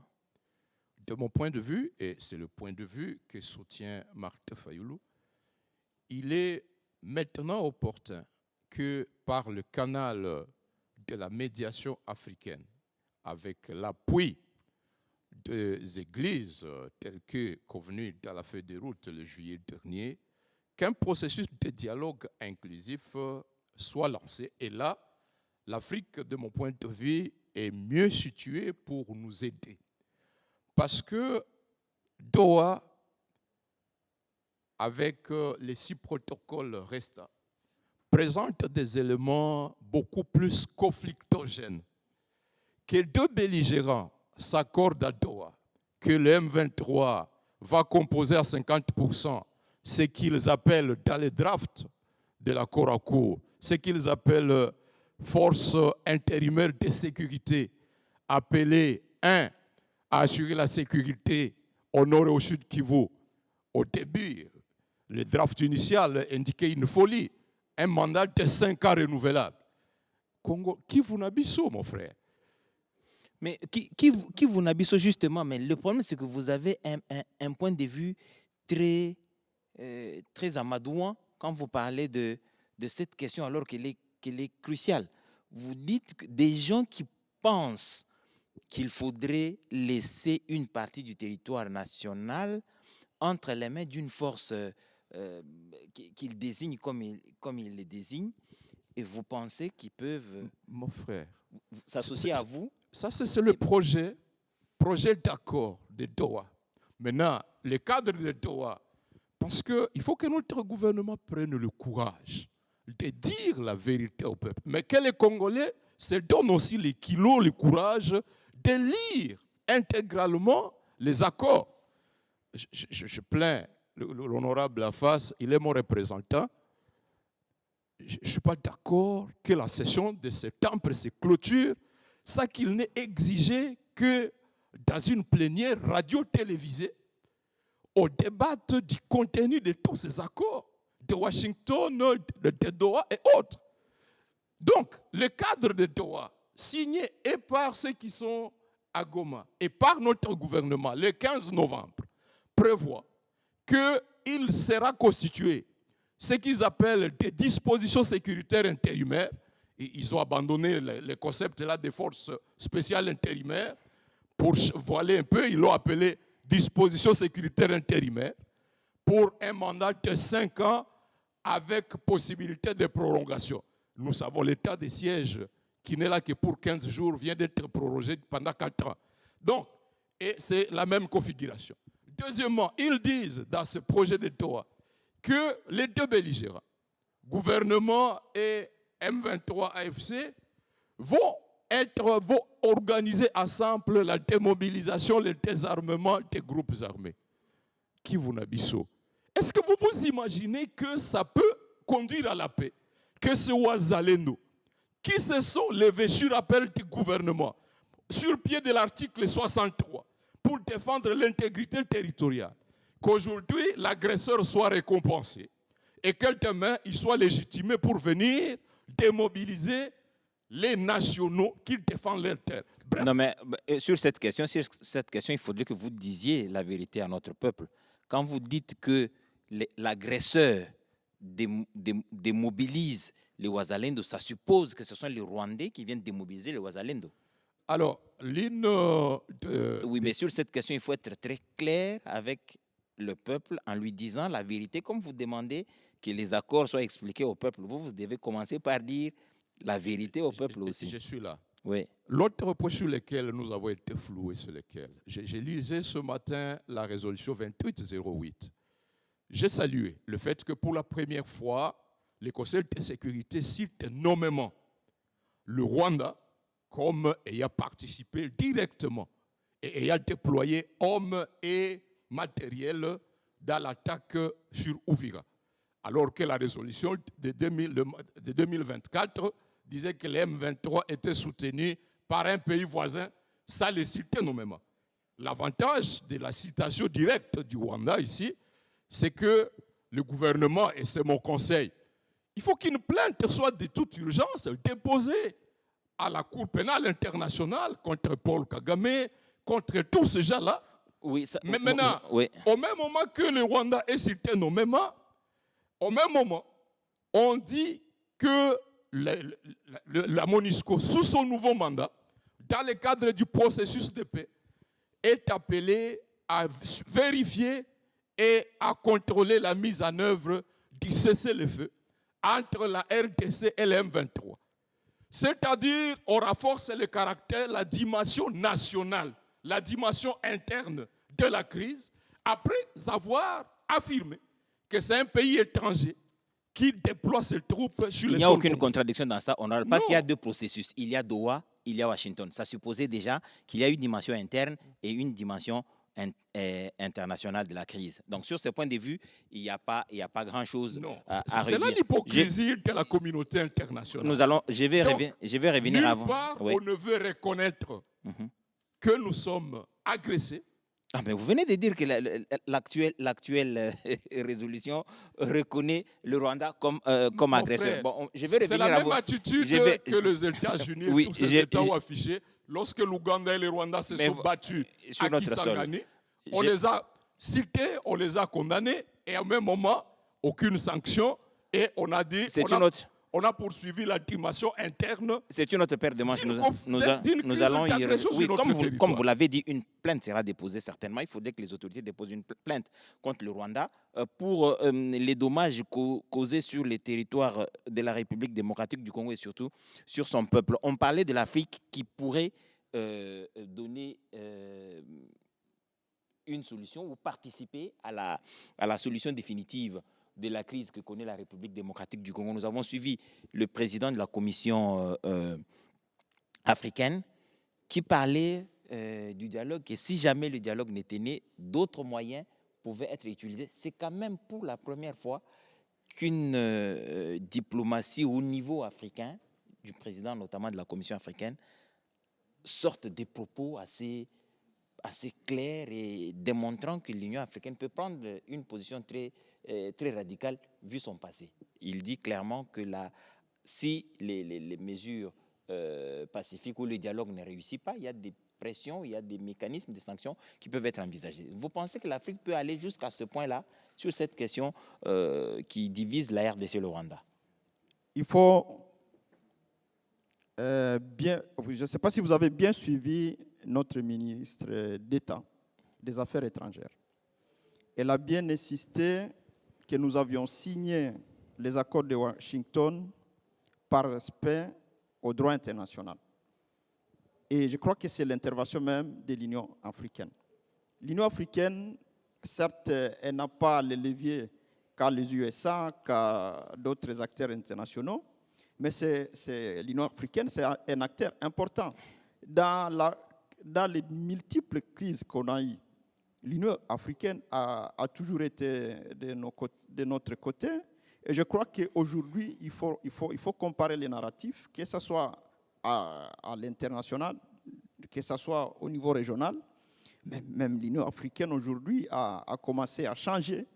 De mon point de vue, et c'est le point de vue que soutient Martin Fayulu, il est maintenant opportun que par le canal de la médiation africaine, avec l'appui des églises telles que convenues dans la feuille de route le juillet dernier, qu'un processus de dialogue inclusif soit lancé. Et là, l'Afrique, de mon point de vue, est mieux située pour nous aider. Parce que Doha, avec les 6 protocoles restants, présente des éléments beaucoup plus conflictogènes. Que 2 belligérants s'accordent à Doha, que le M23 va composer à 50% ce qu'ils appellent dans les drafts de l'accord à court, ce qu'ils appellent force intérimaire de sécurité, appelée 1 à assurer la sécurité au nord et au sud Kivu. Au début, le draft initial indiquait une folie, un mandat de 5 ans renouvelable. Congo, Kivu Nabiso, mon frère. Mais qui vous n'habille justement, mais le problème c'est que vous avez un point de vue très, très amadouant quand vous parlez de cette question alors qu'elle est cruciale. Vous dites que des gens qui pensent qu'il faudrait laisser une partie du territoire national entre les mains d'une force qu'ils désignent comme ils les désignent, et vous pensez qu'ils peuvent mon frère, s'associer à vous? Ça, c'est le projet d'accord de Doha. Maintenant, le cadre de Doha, parce qu'il faut que notre gouvernement prenne le courage de dire la vérité au peuple. Mais que les Congolais se donnent aussi les kilos, le courage de lire intégralement les accords. Je plains l'honorable Lafasse, il est mon représentant. Je ne suis pas d'accord que la session de septembre se clôture sans qu'il n'ait exigé que dans une plénière radio-télévisée, on débatte du contenu de tous ces accords, de Washington, de Doha et autres. Donc, le cadre de Doha, signé et par ceux qui sont à Goma et par notre gouvernement le 15 novembre, prévoit qu'il sera constitué ce qu'ils appellent des dispositions sécuritaires intérimaires. Ils ont abandonné le concept là des forces spéciales intérimaires pour voiler un peu. Ils l'ont appelé dispositions sécuritaires intérimaires pour un mandat de 5 ans avec possibilité de prolongation. Nous savons l'état de siège qui n'est là que pour 15 jours vient d'être prorogé pendant 4 ans. Donc, et c'est la même configuration. Deuxièmement, ils disent dans ce projet de Doha que les 2 belligérants, gouvernement et M23 AFC, vont organiser ensemble la démobilisation, le désarmement des groupes armés. Kivu Nabiso. Est-ce que vous vous imaginez que ça peut conduire à la paix? Que ce Ouazalendo, qui se sont levés sur appel du gouvernement, sur pied de l'article 63, pour défendre l'intégrité territoriale, qu'aujourd'hui l'agresseur soit récompensé et que demain il soit légitimé pour venir démobiliser les nationaux qui défendent leur terre. Bref. Non, mais sur cette question, il faudrait que vous disiez la vérité à notre peuple. Quand vous dites que l'agresseur démobilise les Ouazalendo, ça suppose que ce sont les Rwandais qui viennent démobiliser les Ouazalendo. Alors, oui, mais sur cette question, il faut être très clair avec le peuple en lui disant la vérité, comme vous demandez que les accords soient expliqués au peuple. Vous devez commencer par dire la vérité au peuple aussi. Je suis là. Oui. L'autre point sur lequel nous avons été floués, c'est lequel? J'ai lisé ce matin la résolution 2808. J'ai salué le fait que pour la première fois, le Conseil de sécurité cite nommément le Rwanda comme ayant participé directement et ayant déployé hommes et matériel dans l'attaque sur Uvira. Alors que la résolution de 2024 disait que les M23 étaient soutenus par un pays voisin, ça les citait nommément. L'avantage de la citation directe du Rwanda ici, c'est que le gouvernement, et c'est mon conseil, il faut qu'une plainte soit de toute urgence déposée à la Cour pénale internationale contre Paul Kagame, contre tous ces gens-là. Oui, ça, mais maintenant, oui. Au même moment que le Rwanda est cité nommément, au même moment, on dit que la MONUSCO, sous son nouveau mandat, dans le cadre du processus de paix, est appelée à vérifier et à contrôler la mise en œuvre du cessez-le-feu entre la RDC et le M23. C'est-à-dire, on renforce le caractère, la dimension nationale, la dimension interne de la crise, après avoir affirmé que c'est un pays étranger qui déploie ses troupes sur les sols. Il n'y a aucune contradiction dans ça, honorable, parce qu'il y a deux processus. Il y a Doha, il y a Washington. Ça supposait déjà qu'il y a une dimension interne et une dimension internationale de la crise. Donc, sur ce point de vue, il n'y a pas grand-chose à redire. C'est là l'hypocrisie de la communauté internationale. Je vais revenir avant. Nulle part, on ne veut reconnaître que nous sommes agressés. Ah, mais vous venez de dire que l'actuelle résolution reconnaît le Rwanda comme agresseur. Bon, c'est la même attitude que les États-Unis et tous ces États ont affiché lorsque l'Ouganda et le Rwanda se sont battus à Kisangani. On les a cités, on les a condamnés et au même moment, aucune sanction. Et on a dit... On a poursuivi la dimension interne. C'est une autre paire de manches. Nous allons y revenir. Oui, comme vous l'avez dit, une plainte sera déposée certainement. Il faudrait que les autorités déposent une plainte contre le Rwanda pour les dommages causés sur les territoires de la République démocratique du Congo et surtout sur son peuple. On parlait de l'Afrique qui pourrait donner une solution ou participer à la solution définitive de la crise que connaît la République démocratique du Congo. Nous avons suivi le président de la Commission africaine qui parlait du dialogue et si jamais le dialogue n'était né, d'autres moyens pouvaient être utilisés. C'est quand même pour la première fois qu'une diplomatie au niveau africain, du président notamment de la Commission africaine, sorte des propos assez clairs et démontrant que l'Union africaine peut prendre une position très radical vu son passé. Il dit clairement que si les mesures pacifiques ou le dialogue ne réussit pas, il y a des pressions, il y a des mécanismes de sanctions qui peuvent être envisagés. Vous pensez que l'Afrique peut aller jusqu'à ce point-là sur cette question qui divise la RDC et le Rwanda? Il faut bien... Je ne sais pas si vous avez bien suivi notre ministre d'État des Affaires étrangères. Elle a bien insisté que nous avions signé les accords de Washington par respect au droit international. Et je crois que c'est l'intervention même de l'Union africaine. L'Union africaine, certes, elle n'a pas les leviers qu'a les USA, qu'a d'autres acteurs internationaux, mais l'Union africaine, c'est un acteur important. Dans les multiples crises qu'on a eues, l'Union africaine a toujours été de notre côté. Et je crois qu'aujourd'hui, il faut comparer les narratifs, que ce soit à l'international, que ce soit au niveau régional. Même l'Union africaine aujourd'hui a commencé à changer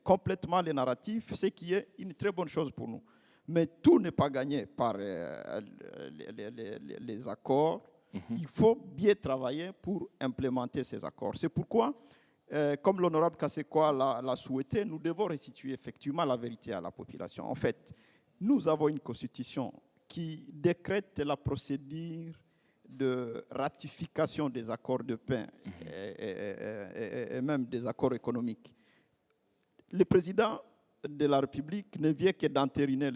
complètement les narratifs, ce qui est une très bonne chose pour nous. Mais tout n'est pas gagné par les accords. Il faut bien travailler pour implémenter ces accords. C'est pourquoi, comme l'honorable Kassekwa l'a souhaité, nous devons restituer effectivement la vérité à la population. En fait, nous avons une constitution qui décrète la procédure de ratification des accords de paix et même des accords économiques. Le président de la République ne vient que d'entériner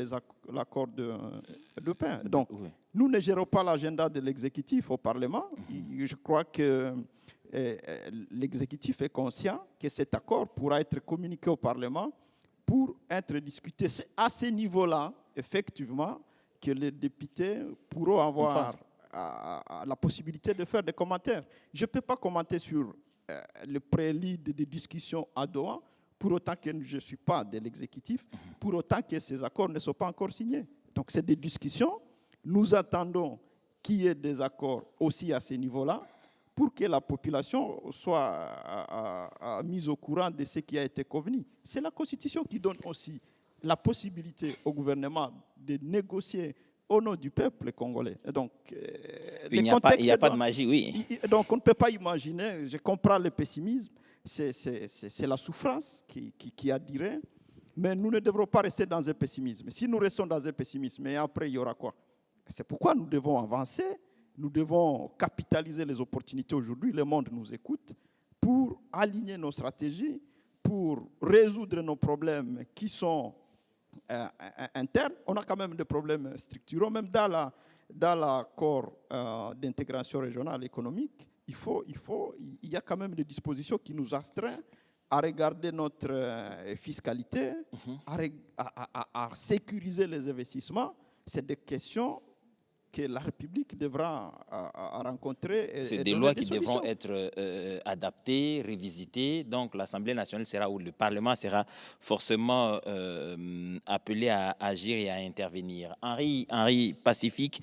l'accord de paix. Donc, nous ne gérons pas l'agenda de l'exécutif au Parlement. Je crois que l'exécutif est conscient que cet accord pourra être communiqué au Parlement pour être discuté. C'est à ce niveau-là, effectivement, que les députés pourront avoir la possibilité de faire des commentaires. Je ne peux pas commenter sur le prélude des discussions à Doha, pour autant que je ne suis pas de l'exécutif, pour autant que ces accords ne sont pas encore signés. Donc, c'est des discussions. Nous attendons qu'il y ait des accords aussi à ce niveau-là pour que la population soit mise au courant de ce qui a été convenu. C'est la Constitution qui donne aussi la possibilité au gouvernement de négocier au nom du peuple congolais. Et donc, il n'y a pas de magie, oui. Donc, on ne peut pas imaginer, je comprends le pessimisme, c'est la souffrance qui a duré, mais nous ne devrons pas rester dans un pessimisme. Si nous restons dans un pessimisme, et après, il y aura quoi? C'est pourquoi nous devons avancer, nous devons capitaliser les opportunités aujourd'hui, le monde nous écoute, pour aligner nos stratégies, pour résoudre nos problèmes qui sont internes. On a quand même des problèmes structurels, même dans l'accord d'intégration régionale économique. Il y a quand même des dispositions qui nous astreignent à regarder notre fiscalité, à sécuriser les investissements. C'est des questions que la République devra rencontrer. C'est des lois qui devront être adaptées, révisitées. Donc l'Assemblée nationale sera, ou le Parlement sera forcément appelé à agir et à intervenir. Henri Pacifique,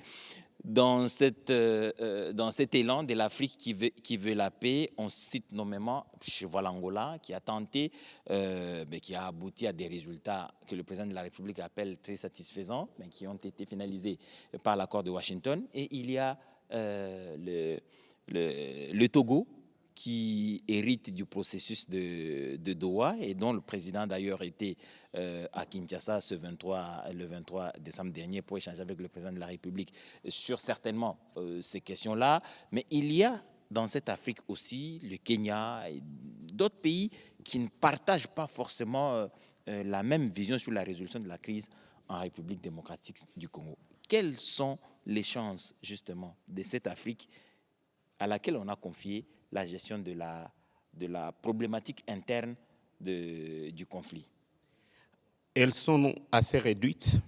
dans cet élan de l'Afrique qui veut la paix, on cite nommément, je vois l'Angola, qui a tenté, mais qui a abouti à des résultats que le président de la République appelle très satisfaisants, mais qui ont été finalisés par l'accord de Washington. Et il y a le Togo, qui hérite du processus de Doha et dont le président d'ailleurs était à Kinshasa le 23 décembre dernier pour échanger avec le président de la République sur certainement ces questions-là. Mais il y a dans cette Afrique aussi le Kenya et d'autres pays qui ne partagent pas forcément la même vision sur la résolution de la crise en République démocratique du Congo. Quelles sont les chances justement de cette Afrique à laquelle on a confié la gestion de la problématique interne du conflit? Elles sont assez réduites,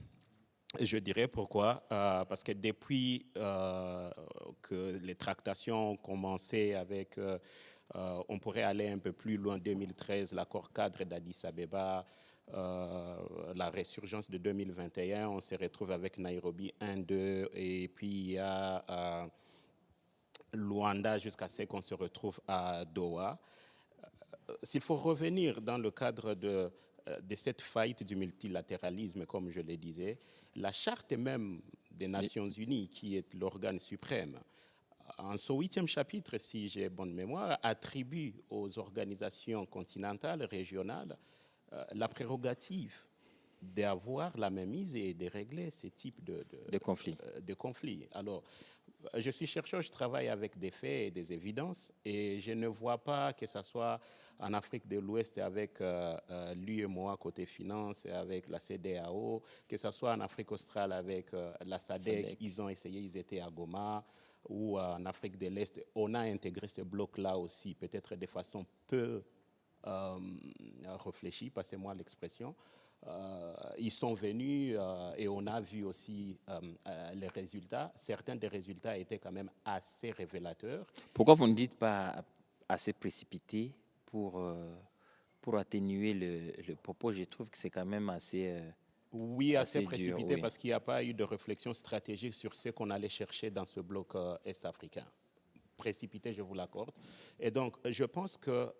je dirais. Pourquoi? Parce que depuis que les tractations ont commencé avec, on pourrait aller un peu plus loin, 2013, l'accord cadre d'Addis Abeba, la résurgence de 2021, on se retrouve avec Nairobi 1-2, et puis il y a Luanda jusqu'à ce qu'on se retrouve à Doha. S'il faut revenir dans le cadre de cette faillite du multilatéralisme, comme je le disais, la charte même des Nations Unies, qui est l'organe suprême, en son 8e chapitre, si j'ai bonne mémoire, attribue aux organisations continentales, régionales, la prérogative d'avoir la mainmise et de régler ces types de conflits. Alors, je suis chercheur, je travaille avec des faits et des évidences, et je ne vois pas que ce soit en Afrique de l'Ouest avec l'UEMOA côté finance et avec la CEDEAO, que ce soit en Afrique australe avec la SADC, ils ont essayé, ils étaient à Goma, ou en Afrique de l'Est, on a intégré ce bloc-là aussi, peut-être de façon peu réfléchie, passez-moi l'expression. Ils sont venus et on a vu aussi les résultats. Certains des résultats étaient quand même assez révélateurs. Pourquoi vous ne dites pas assez précipité pour atténuer le propos? Je trouve que c'est quand même assez... oui, assez précipité dur, oui. Parce qu'il n'y a pas eu de réflexion stratégique sur ce qu'on allait chercher dans ce bloc est-africain. Précipité, je vous l'accorde. Et donc, je pense que...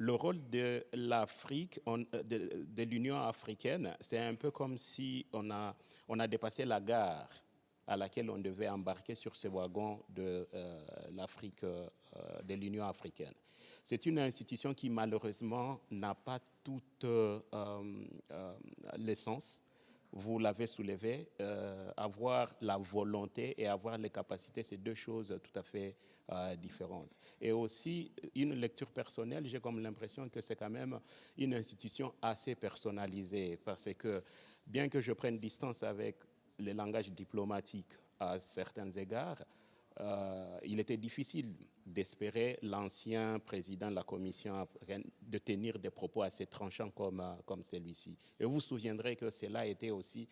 le rôle de l'Afrique, de l'Union africaine, c'est un peu comme si on a dépassé la gare à laquelle on devait embarquer sur ce wagon de l'Afrique, de l'Union africaine. C'est une institution qui malheureusement n'a pas toute l'essence. Vous l'avez soulevé, avoir la volonté et avoir les capacités, c'est deux choses tout à fait différentes. Et aussi, une lecture personnelle, j'ai comme l'impression que c'est quand même une institution assez personnalisée, parce que bien que je prenne distance avec le langage diplomatique à certains égards, il était difficile d'espérer l'ancien président de la Commission africaine de tenir des propos assez tranchants comme celui-ci. Et vous vous souviendrez que cela était aussi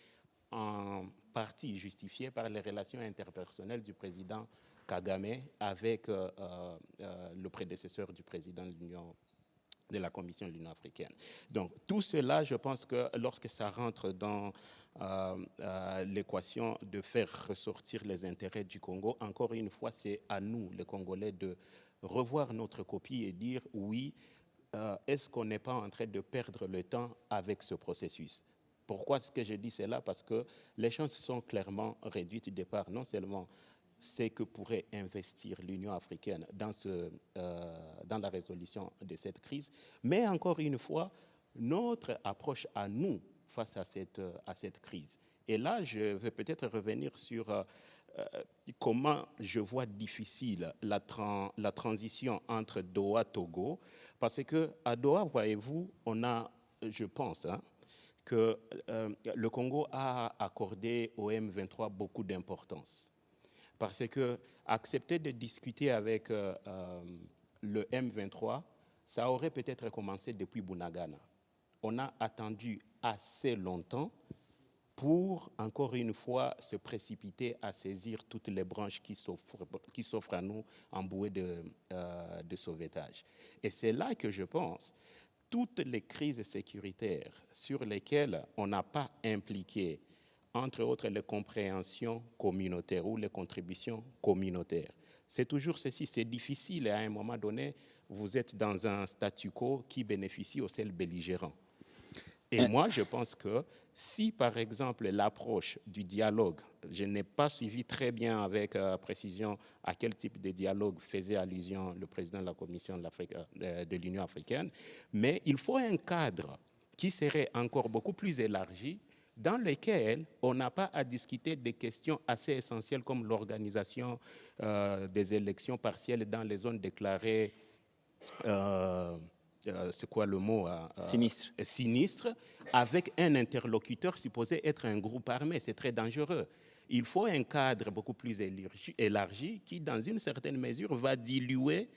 en partie justifié par les relations interpersonnelles du président Kagame avec le prédécesseur du président de la Commission de l'Union africaine. Donc tout cela, je pense que lorsque ça rentre dans l'équation de faire ressortir les intérêts du Congo, encore une fois, c'est à nous, les Congolais, de revoir notre copie et dire oui, est-ce qu'on n'est pas en train de perdre le temps avec ce processus? Pourquoi est-ce que je dis cela? Parce que les chances sont clairement réduites de part non seulement c'est que pourrait investir l'Union africaine dans la résolution de cette crise, mais encore une fois, notre approche à nous face à cette crise. Et là, je vais peut-être revenir sur comment je vois difficile la transition entre Doha et Togo, parce qu'à Doha, voyez-vous, on a, je pense, que le Congo a accordé au M23 beaucoup d'importance. Parce que accepter de discuter avec le M23, ça aurait peut-être commencé depuis Bunagana. On a attendu assez longtemps pour, encore une fois, se précipiter à saisir toutes les branches qui s'offrent à nous en bouée de sauvetage. Et c'est là que je pense, toutes les crises sécuritaires sur lesquelles on n'a pas impliqué, entre autres les compréhensions communautaires ou les contributions communautaires. C'est toujours ceci, c'est difficile à un moment donné, vous êtes dans un statu quo qui bénéficie aux seuls belligérants. Et moi, je pense que si, par exemple, l'approche du dialogue, je n'ai pas suivi très bien avec précision à quel type de dialogue faisait allusion le président de la Commission de l'Union africaine, mais il faut un cadre qui serait encore beaucoup plus élargi, dans lequel on n'a pas à discuter des questions assez essentielles comme l'organisation des élections partielles dans les zones déclarées, c'est quoi le mot? Sinistre, avec un interlocuteur supposé être un groupe armé. C'est très dangereux. Il faut un cadre beaucoup plus élargi qui, dans une certaine mesure, va diluer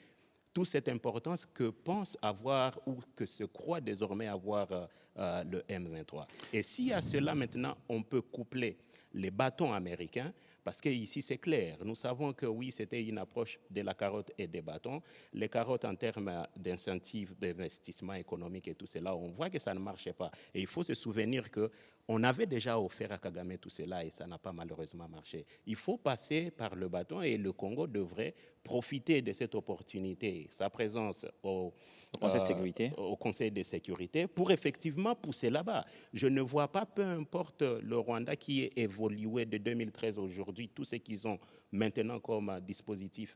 toute cette importance que pense avoir ou que se croit désormais avoir le M23. Et si à cela maintenant on peut coupler les bâtons américains, parce qu'ici c'est clair, nous savons que oui, c'était une approche de la carotte et des bâtons. Les carottes en termes d'incentives, d'investissement économique et tout cela, on voit que ça ne marchait pas. Et il faut se souvenir qu'on avait déjà offert à Kagame tout cela et ça n'a pas malheureusement marché. Il faut passer par le bâton et le Congo devrait profiter de cette opportunité, sa présence au Conseil de sécurité, pour effectivement pousser là-bas. Je ne vois pas, peu importe le Rwanda qui est évolué de 2013 aujourd'hui, tout ce qu'ils ont maintenant comme dispositif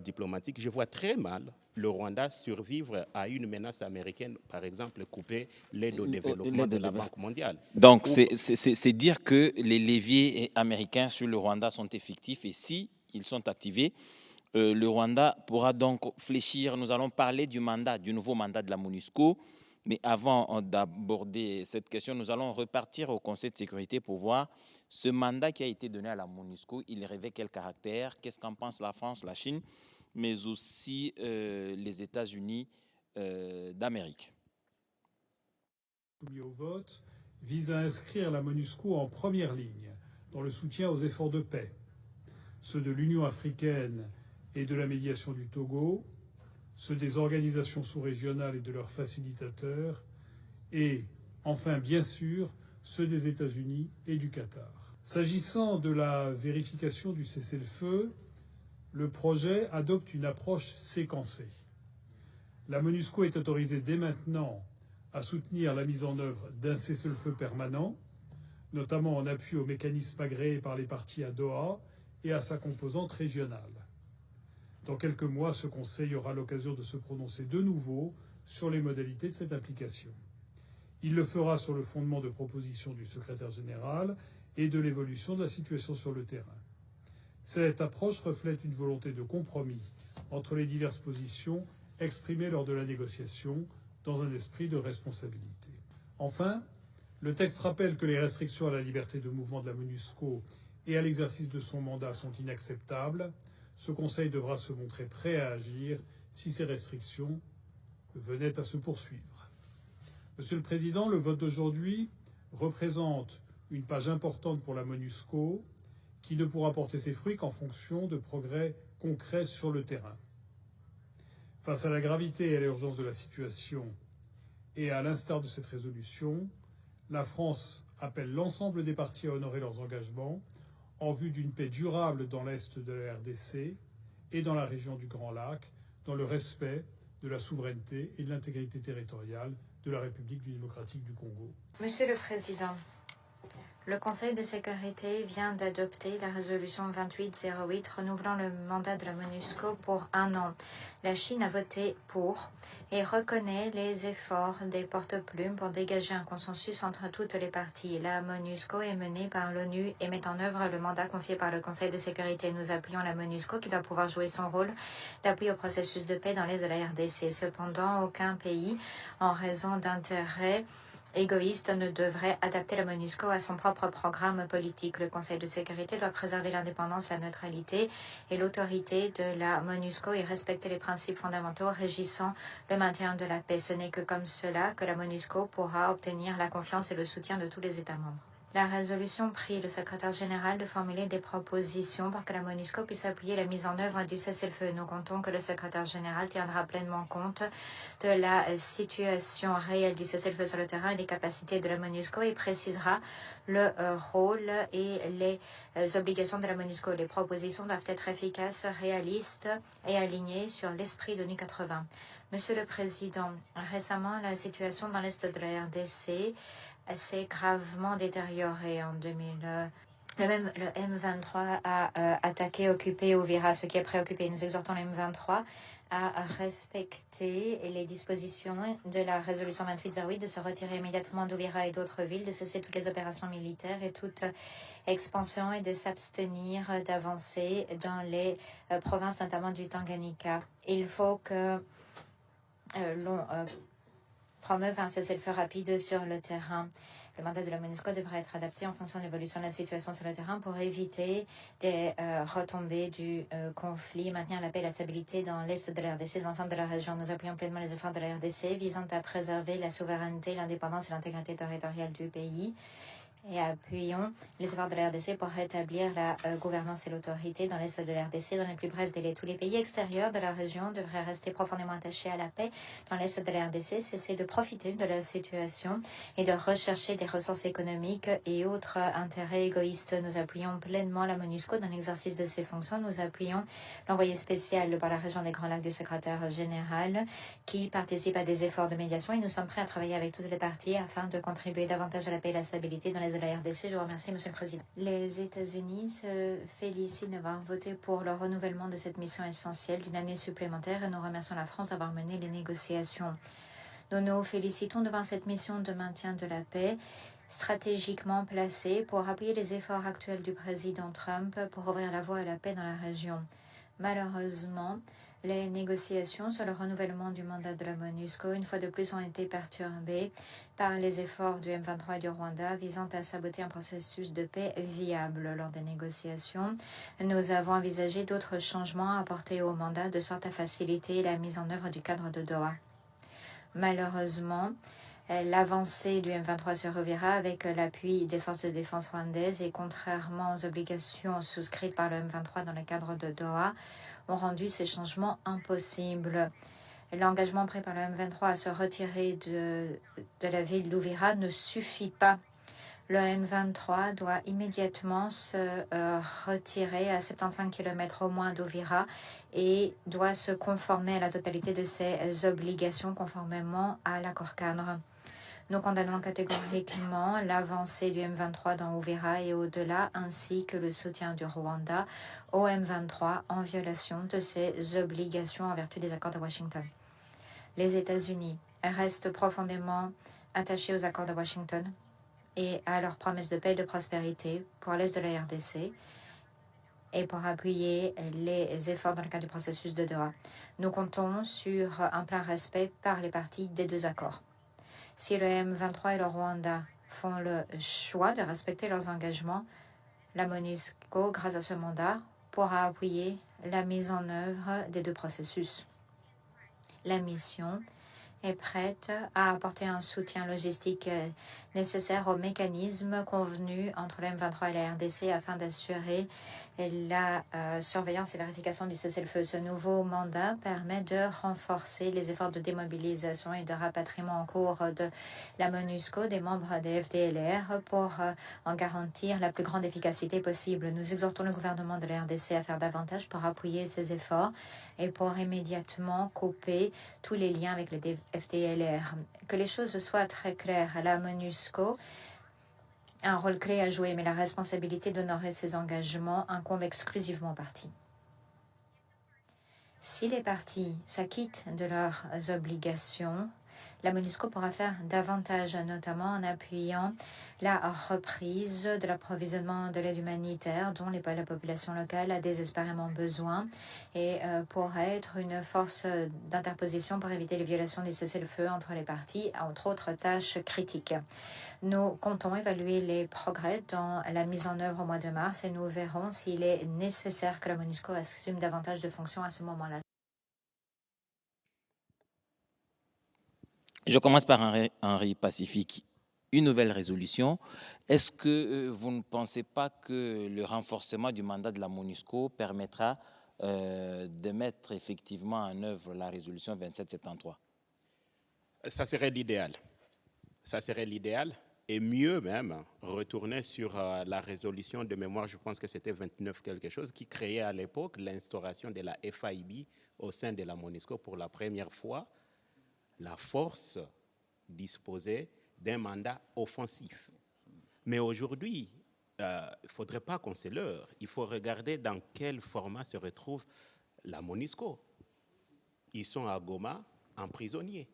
diplomatique, je vois très mal le Rwanda survivre à une menace américaine, par exemple, couper l'aide au développement de la Banque mondiale. Donc, c'est dire que les leviers américains sur le Rwanda sont effectifs et si ils sont activés, le Rwanda pourra donc fléchir. Nous allons parler du nouveau mandat de la MONUSCO. Mais avant d'aborder cette question, nous allons repartir au Conseil de sécurité pour voir ce mandat qui a été donné à la MONUSCO, il revêt quel caractère, qu'est-ce qu'en pense la France, la Chine, mais aussi les États-Unis d'Amérique. Soumis au vote vise à inscrire la MONUSCO en première ligne dans le soutien aux efforts de paix, ceux de l'Union africaine et de la médiation du Togo, ceux des organisations sous-régionales et de leurs facilitateurs, et enfin, bien sûr, ceux des États-Unis et du Qatar. S'agissant de la vérification du cessez-le-feu, le projet adopte une approche séquencée. La MONUSCO est autorisée dès maintenant à soutenir la mise en œuvre d'un cessez-le-feu permanent, notamment en appui au mécanisme agréé par les parties à Doha et à sa composante régionale. Dans quelques mois, ce Conseil aura l'occasion de se prononcer de nouveau sur les modalités de cette application. Il le fera sur le fondement de propositions du secrétaire général et de l'évolution de la situation sur le terrain. Cette approche reflète une volonté de compromis entre les diverses positions exprimées lors de la négociation dans un esprit de responsabilité. Enfin, le texte rappelle que les restrictions à la liberté de mouvement de la MONUSCO et à l'exercice de son mandat sont inacceptables. Ce Conseil devra se montrer prêt à agir si ces restrictions venaient à se poursuivre. Monsieur le Président, le vote d'aujourd'hui représente une page importante pour la MONUSCO qui ne pourra porter ses fruits qu'en fonction de progrès concrets sur le terrain. Face à la gravité et à l'urgence de la situation et à l'instar de cette résolution, la France appelle l'ensemble des parties à honorer leurs engagements en vue d'une paix durable dans l'Est de la RDC et dans la région du Grand Lac, dans le respect de la souveraineté et de l'intégrité territoriale de la République démocratique du Congo. Monsieur le Président, le Conseil de sécurité vient d'adopter la résolution 2808 renouvelant le mandat de la MONUSCO pour 1 an. La Chine a voté pour et reconnaît les efforts des porte-plumes pour dégager un consensus entre toutes les parties. La MONUSCO est menée par l'ONU et met en œuvre le mandat confié par le Conseil de sécurité. Nous appuyons la MONUSCO qui doit pouvoir jouer son rôle d'appui au processus de paix dans l'est de la RDC. Cependant, aucun pays, en raison d'intérêts égoïste, ne devrait adapter la MONUSCO à son propre programme politique. Le Conseil de sécurité doit préserver l'indépendance, la neutralité et l'autorité de la MONUSCO et respecter les principes fondamentaux régissant le maintien de la paix. Ce n'est que comme cela que la MONUSCO pourra obtenir la confiance et le soutien de tous les États membres. La résolution prie le secrétaire général de formuler des propositions pour que la MONUSCO puisse appuyer la mise en œuvre du cessez-le-feu. Nous comptons que le secrétaire général tiendra pleinement compte de la situation réelle du cessez-le-feu sur le terrain et des capacités de la MONUSCO et précisera le rôle et les obligations de la MONUSCO. Les propositions doivent être efficaces, réalistes et alignées sur l'esprit de l'ONU 80. Monsieur le Président, récemment, la situation dans l'est de la RDC s'est gravement détériorée en 2000. Le M23 a attaqué, occupé Uvira, ce qui est préoccupé. Nous exhortons le M23 à respecter les dispositions de la résolution 2808, de se retirer immédiatement d'Uvira et d'autres villes, de cesser toutes les opérations militaires et toute expansion et de s'abstenir d'avancer dans les provinces, notamment du Tanganyika. Il faut que l'on promeuve un cessez-le-feu rapide sur le terrain. Le mandat de la MONUSCO devrait être adapté en fonction de l'évolution de la situation sur le terrain pour éviter des retombées du conflit, maintenir la paix et la stabilité dans l'est de la RDC et de l'ensemble de la région. Nous appuyons pleinement les efforts de la RDC visant à préserver la souveraineté, l'indépendance et l'intégrité territoriale du pays. Et appuyons les efforts de la RDC pour rétablir la gouvernance et l'autorité dans l'est de la RDC dans les plus brefs délais. Tous les pays extérieurs de la région devraient rester profondément attachés à la paix dans l'est de la RDC, cesser de profiter de la situation et de rechercher des ressources économiques et autres intérêts égoïstes. Nous appuyons pleinement la MONUSCO dans l'exercice de ses fonctions. Nous appuyons l'envoyé spécial par la région des Grands Lacs du secrétaire général qui participe à des efforts de médiation et nous sommes prêts à travailler avec toutes les parties afin de contribuer davantage à la paix et la stabilité dans les de la RDC. Je vous remercie, Monsieur le Président. Les États-Unis se félicitent d'avoir voté pour le renouvellement de cette mission essentielle d'une année supplémentaire et nous remercions la France d'avoir mené les négociations. Nous nous félicitons devant cette mission de maintien de la paix stratégiquement placée pour appuyer les efforts actuels du président Trump pour ouvrir la voie à la paix dans la région. Malheureusement, les négociations sur le renouvellement du mandat de la MONUSCO, une fois de plus, ont été perturbées par les efforts du M23 et du Rwanda visant à saboter un processus de paix viable. Lors des négociations, nous avons envisagé d'autres changements à apporter au mandat de sorte à faciliter la mise en œuvre du cadre de Doha. Malheureusement, l'avancée du M23 sur Uvira avec l'appui des forces de défense rwandaises et contrairement aux obligations souscrites par le M23 dans le cadre de Doha, ont rendu ces changements impossibles. L'engagement pris par le M23 à se retirer de la ville d'Uvira ne suffit pas. Le M23 doit immédiatement se retirer à 75 km au moins d'Uvira et doit se conformer à la totalité de ses obligations conformément à l'accord cadre. Nous condamnons catégoriquement l'avancée du M23 dans Uvira et au-delà, ainsi que le soutien du Rwanda au M23 en violation de ses obligations en vertu des accords de Washington. Les États-Unis restent profondément attachés aux accords de Washington et à leurs promesses de paix et de prospérité pour l'Est de la RDC et pour appuyer les efforts dans le cadre du processus de Doha. Nous comptons sur un plein respect par les parties des deux accords. Si le M23 et le Rwanda font le choix de respecter leurs engagements, la MONUSCO, grâce à ce mandat, pourra appuyer la mise en œuvre des deux processus. La mission est prête à apporter un soutien logistique nécessaire aux mécanismes convenus entre le M23 et la RDC afin d'assurer la surveillance et vérification du cessez-le-feu. Ce nouveau mandat permet de renforcer les efforts de démobilisation et de rapatriement en cours de la MONUSCO des membres des FDLR pour en garantir la plus grande efficacité possible. Nous exhortons le gouvernement de la RDC à faire davantage pour appuyer ces efforts et pour immédiatement couper tous les liens avec les FDLR. Que les choses soient très claires, la MONUSCO a un rôle clé à jouer, mais la responsabilité d'honorer ses engagements incombe exclusivement aux parties. Si les parties s'acquittent de leurs obligations, la MONUSCO pourra faire davantage, notamment en appuyant la reprise de l'approvisionnement de l'aide humanitaire dont la population locale a désespérément besoin et pourra être une force d'interposition pour éviter les violations du cessez-le-feu entre les parties, entre autres tâches critiques. Nous comptons évaluer les progrès dans la mise en œuvre au mois de mars et nous verrons s'il est nécessaire que la MONUSCO assume davantage de fonctions à ce moment-là. Je commence par Henri Pacifique. Une nouvelle résolution. Est-ce que vous ne pensez pas que le renforcement du mandat de la MONUSCO permettra de mettre effectivement en œuvre la résolution 2773? Ça serait l'idéal. Ça serait l'idéal. Et mieux même, retourner sur la résolution de mémoire, je pense que c'était 29 quelque chose, qui créait à l'époque l'instauration de la FIB au sein de la MONUSCO pour la première fois. La force disposait d'un mandat offensif. Mais aujourd'hui, il ne faudrait pas qu'on se leurre. Il faut regarder dans quel format se retrouve la MONUSCO. Ils sont à Goma en prisonniers.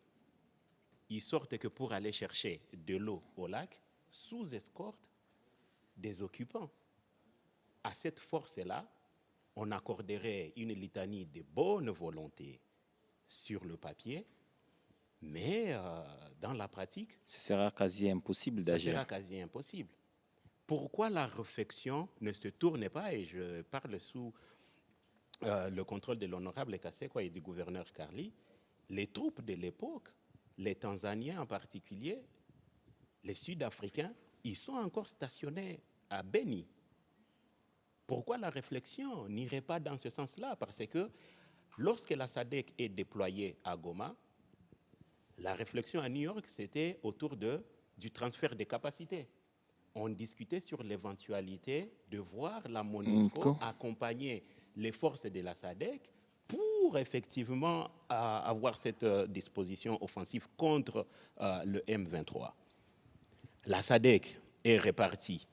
Ils sortent que pour aller chercher de l'eau au lac sous escorte des occupants. À cette force-là, on accorderait une litanie de bonne volonté sur le papier, mais dans la pratique, ce sera quasi impossible d'agir. Ce sera quasi impossible. Pourquoi la réflexion ne se tourne pas, et je parle sous le contrôle de l'honorable Kasekwa et du gouverneur Carly, les troupes de l'époque, les Tanzaniens en particulier, les Sud-Africains, ils sont encore stationnés à Beni. Pourquoi la réflexion n'irait pas dans ce sens-là? Parce que lorsque la SADC est déployée à Goma, la réflexion à New York, c'était autour du transfert des capacités. On discutait sur l'éventualité de voir la MONUSCO accompagner les forces de la SADC pour effectivement avoir cette disposition offensive contre le M23. La SADC est répartie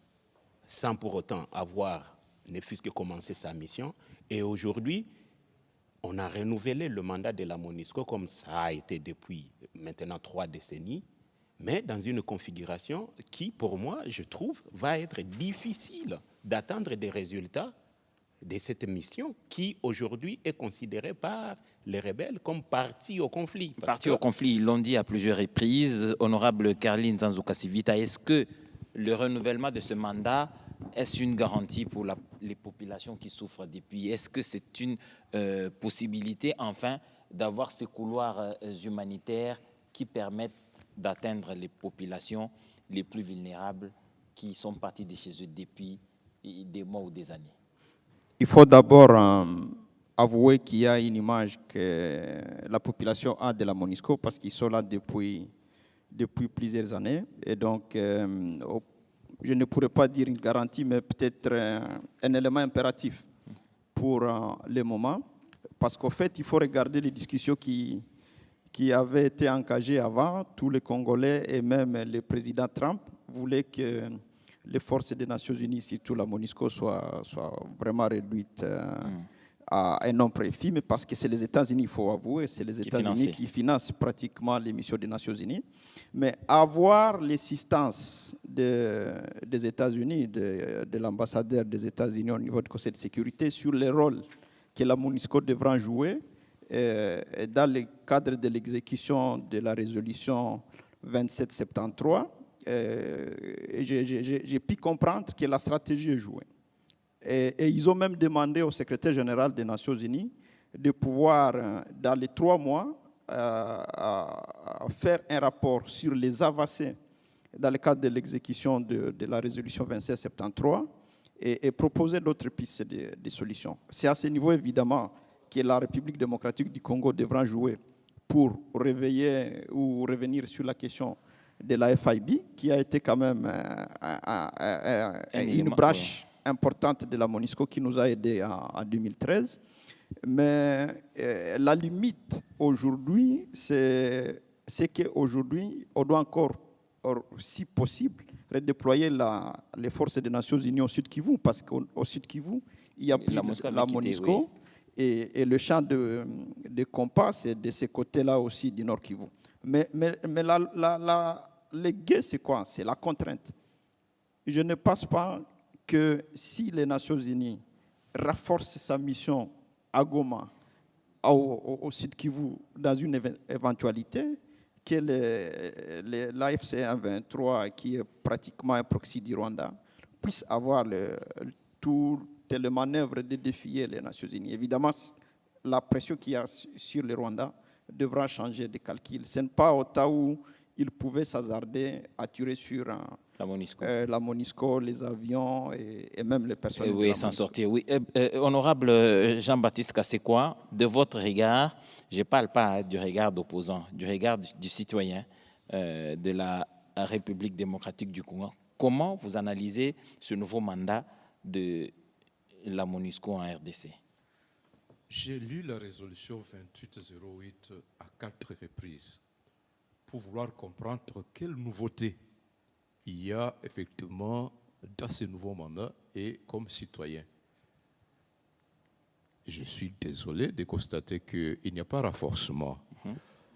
sans pour autant avoir ne fût-ce que commencé sa mission. Et aujourd'hui, on a renouvelé le mandat de la MONUSCO comme ça a été depuis maintenant 3 décennies, mais dans une configuration qui, pour moi, je trouve, va être difficile d'atteindre des résultats de cette mission qui, aujourd'hui, est considérée par les rebelles comme partie au conflit. Partie au conflit, ils l'ont dit à plusieurs reprises. Honorable Carly Nzanzu-Kasivita, est-ce que le renouvellement de ce mandat, est-ce une garantie pour les populations qui souffrent depuis? Est-ce que c'est une possibilité, enfin, d'avoir ces couloirs humanitaires qui permettent d'atteindre les populations les plus vulnérables qui sont parties de chez eux depuis des mois ou des années? Il faut d'abord avouer qu'il y a une image que la population a de la MONUSCO parce qu'ils sont là depuis plusieurs années. Et donc, je ne pourrais pas dire une garantie, mais peut-être un élément impératif pour le moment. Parce qu'en fait, il faut regarder les discussions qui avaient été engagées avant. Tous les Congolais et même le président Trump voulaient que les forces des Nations Unies, surtout la MONUSCO, soient vraiment réduites à un nombre infime, parce que c'est les États-Unis, il faut avouer, c'est les États-Unis qui financent pratiquement les missions des Nations Unies. Mais avoir l'assistance des États-Unis, de l'ambassadeur des États-Unis au niveau du Conseil de sécurité sur les rôles que la MONUSCO devra jouer dans le cadre de l'exécution de la résolution 2773, j'ai pu comprendre que la stratégie est jouée. Et ils ont même demandé au secrétaire général des Nations Unies de pouvoir, dans les 3 mois, faire un rapport sur les avancées dans le cadre de l'exécution de la résolution 2773 et proposer d'autres pistes de solutions. C'est à ce niveau, évidemment, que la République démocratique du Congo devra jouer pour réveiller ou revenir sur la question de la FIB, qui a été quand même une branche importante de la MONUSCO qui nous a aidés en 2013. Mais la limite aujourd'hui, c'est qu'aujourd'hui, on doit encore, si possible, redéployer les forces des Nations Unies au Sud Kivu, parce qu'au Sud Kivu, il y a plus la MONUSCO, oui. Et le champ de compas, c'est de ce côté-là aussi du Nord Kivu. Mais le guet, c'est quoi? C'est la contrainte. Je ne pense pas que si les Nations Unies renforcent sa mission à Goma, au Sud Kivu, dans une éventualité, que l'AFC 123, qui est pratiquement un proxy du Rwanda, puisse avoir toutes les manœuvres de défier les Nations Unies. Évidemment, la pression qu'il y a sur le Rwanda devra changer de calcul. Ce n'est pas au cas où ils pouvaient s'hasarder à tirer sur la MONUSCO, les avions et même les personnes. Oui, s'en sortir. Oui. Honorable Jean-Baptiste Kassekwa, de votre regard, je ne parle pas du regard d'opposant, du regard du citoyen de la République démocratique du Congo, comment vous analysez ce nouveau mandat de la MONUSCO en RDC? J'ai lu la résolution 2808 à 4 reprises pour vouloir comprendre quelle nouveauté il y a effectivement dans ce nouveau mandat et comme citoyen. Je suis désolé de constater qu'il n'y a pas renforcement.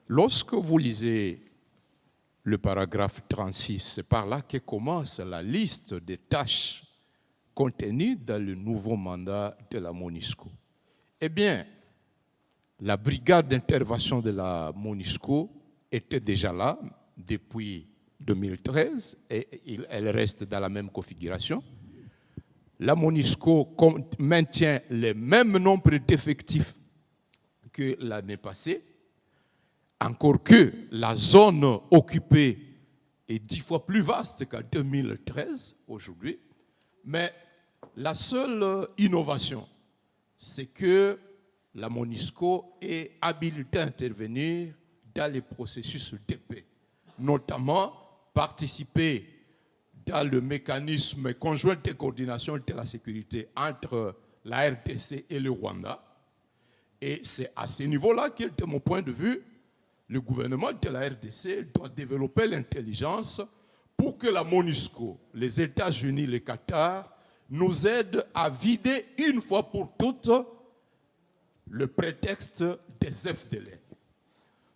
Lorsque vous lisez le paragraphe 36, c'est par là que commence la liste des tâches contenues dans le nouveau mandat de la MONUSCO. Eh bien, la brigade d'intervention de la MONUSCO était déjà là depuis 2013 et elle reste dans la même configuration. La MONUSCO maintient le même nombre d'effectifs que l'année passée, encore que la zone occupée est 10 fois plus vaste qu'en 2013 aujourd'hui. Mais la seule innovation, c'est que la MONUSCO est habilitée à intervenir dans les processus de paix, notamment participer dans le mécanisme conjoint de coordination de la sécurité entre la RDC et le Rwanda. Et c'est à ce niveau-là que, de mon point de vue, le gouvernement de la RDC doit développer l'intelligence pour que la MONUSCO, les États-Unis, le Qatar, nous aident à vider une fois pour toutes le prétexte des FDLR.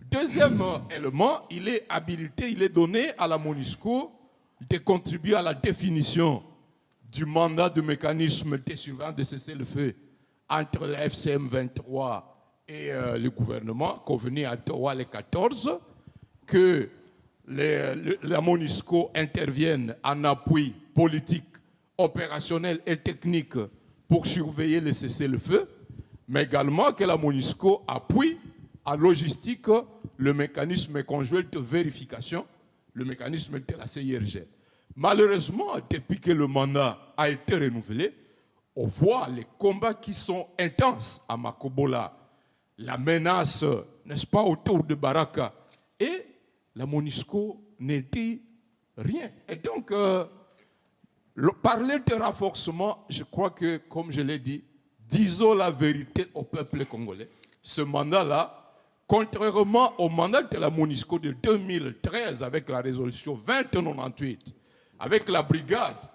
Deuxième élément, il est habilité, il est donné à la MONUSCO de contribuer à la définition du mandat du mécanisme de surveillance de cessez-le-feu entre la FCM 23 et le gouvernement, convenu à Ottawa le 14, que la MONUSCO intervienne en appui politique, opérationnel et technique pour surveiller le cessez-le-feu, mais également que la MONUSCO appuie en logistique le mécanisme conjoint de vérification, le mécanisme de la CIRG. Malheureusement, depuis que le mandat a été renouvelé, on voit les combats qui sont intenses à Makobola, la menace, n'est-ce pas, autour de Baraka, et la MONUSCO ne dit rien. Et donc, parler de renforcement, je crois que, comme je l'ai dit, disons la vérité au peuple congolais. Ce mandat-là, contrairement au mandat de la MONUSCO de 2013 avec la résolution 2098, avec la brigade,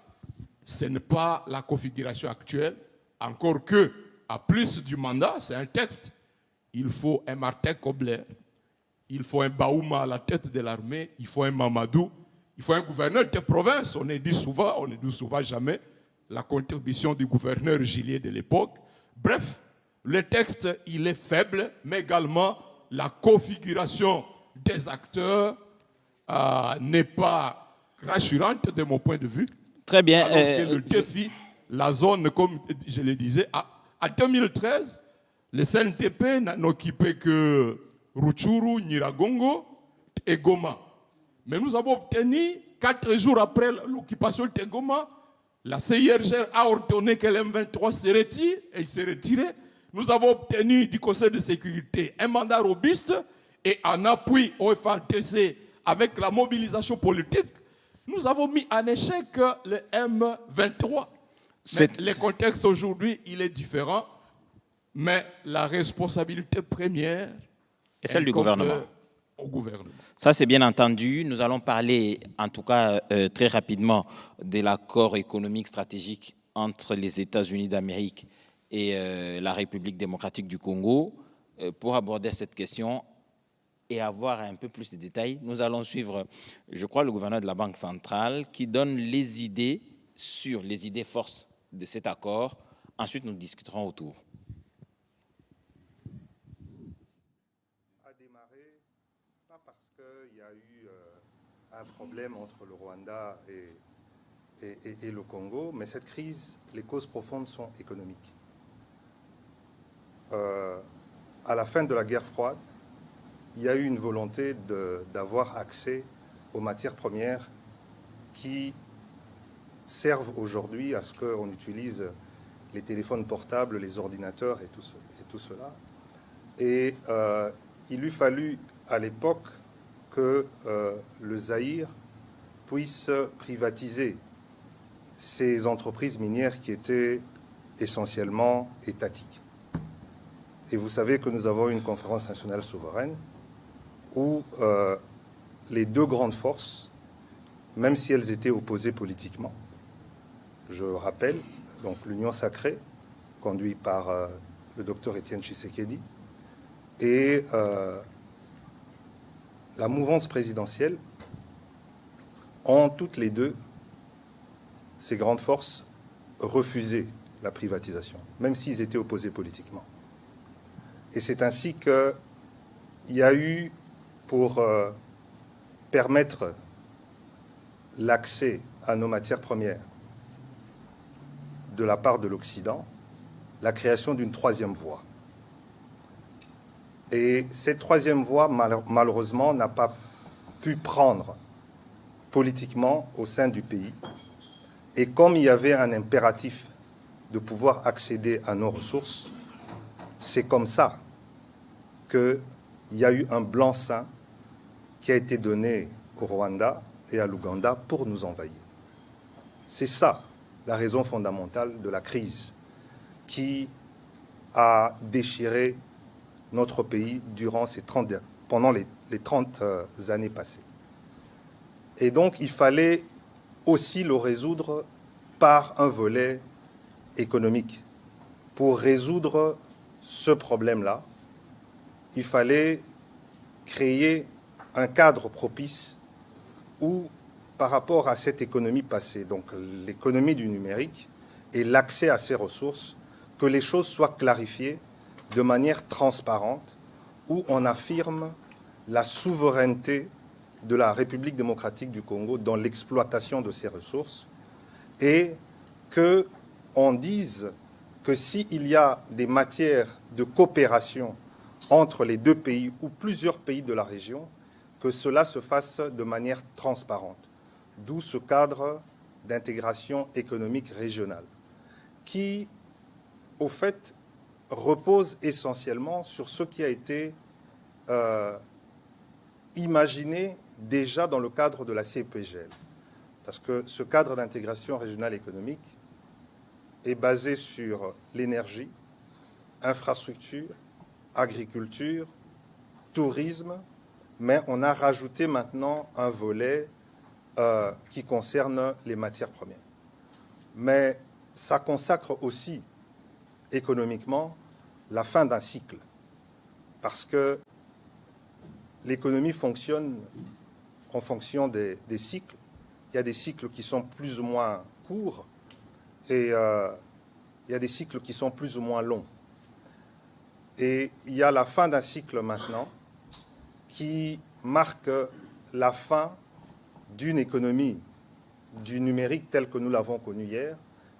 ce n'est pas la configuration actuelle, encore que à plus du mandat, c'est un texte. Il faut un Martin Kobler, il faut un Baouma à la tête de l'armée, il faut un Mamadou, il faut un gouverneur de province. On ne dit souvent jamais la contribution du gouverneur Gillier de l'époque. Bref, le texte, il est faible, mais également la configuration des acteurs n'est pas rassurante de mon point de vue. Très bien. Alors que le défi, la zone, comme je le disais, en 2013, le CNTP n'occupait que Rutshuru, Nyiragongo et Goma. Mais nous avons obtenu, 4 jours après l'occupation de Goma, la CIRGL a ordonné que l'M23 se retire et il s'est retiré. Nous avons obtenu du Conseil de sécurité un mandat robuste et en appui au FARDC avec la mobilisation politique, nous avons mis en échec le M23. Mais le contexte aujourd'hui, il est différent, mais la responsabilité première est celle du gouvernement. Au gouvernement. Ça, c'est bien entendu. Nous allons parler, en tout cas très rapidement, de l'accord économique stratégique entre les États-Unis d'Amérique et la République démocratique du Congo. Pour aborder cette question et avoir un peu plus de détails, nous allons suivre, je crois, le gouverneur de la Banque centrale qui donne les idées sur les idées forces de cet accord. Ensuite, nous discuterons autour. A démarré, pas parce qu'il y a eu un problème entre le Rwanda et le Congo, mais cette crise, les causes profondes sont économiques. À la fin de la guerre froide, il y a eu une volonté d'avoir accès aux matières premières qui servent aujourd'hui à ce qu'on utilise les téléphones portables, les ordinateurs et tout cela. Et il lui fallut à l'époque que le Zaïre puisse privatiser ces entreprises minières qui étaient essentiellement étatiques. Et vous savez que nous avons une conférence nationale souveraine où les deux grandes forces, même si elles étaient opposées politiquement, je rappelle, donc l'Union sacrée, conduite par le docteur Étienne Tshisekedi, et la mouvance présidentielle, ont toutes les deux, ces grandes forces, refusé la privatisation, même s'ils étaient opposés politiquement. Et c'est ainsi qu'il y a eu, pour permettre l'accès à nos matières premières de la part de l'Occident, la création d'une troisième voie. Et cette troisième voie, malheureusement, n'a pas pu prendre politiquement au sein du pays. Et comme il y avait un impératif de pouvoir accéder à nos ressources, c'est comme ça qu'il y a eu un blanc-seing qui a été donné au Rwanda et à l'Ouganda pour nous envahir. C'est ça la raison fondamentale de la crise qui a déchiré notre pays pendant les 30 années passées. Et donc, il fallait aussi le résoudre par un volet économique. Pour résoudre ce problème-là, il fallait créer un cadre propice où, par rapport à cette économie passée, donc l'économie du numérique et l'accès à ces ressources, que les choses soient clarifiées de manière transparente, où on affirme la souveraineté de la République démocratique du Congo dans l'exploitation de ces ressources, et qu'on dise que s'il y a des matières de coopération entre les deux pays ou plusieurs pays de la région, que cela se fasse de manière transparente. D'où ce cadre d'intégration économique régionale, qui, au fait, repose essentiellement sur ce qui a été imaginé déjà dans le cadre de la CEPGL. Parce que ce cadre d'intégration régionale économique est basé sur l'énergie, infrastructure, agriculture, tourisme, mais on a rajouté maintenant un volet qui concerne les matières premières. Mais ça consacre aussi économiquement la fin d'un cycle. Parce que l'économie fonctionne en fonction des cycles. Il y a des cycles qui sont plus ou moins courts et il y a des cycles qui sont plus ou moins longs. Et il y a la fin d'un cycle maintenant qui marque la fin d'une économie du numérique tel que nous l'avons connu hier.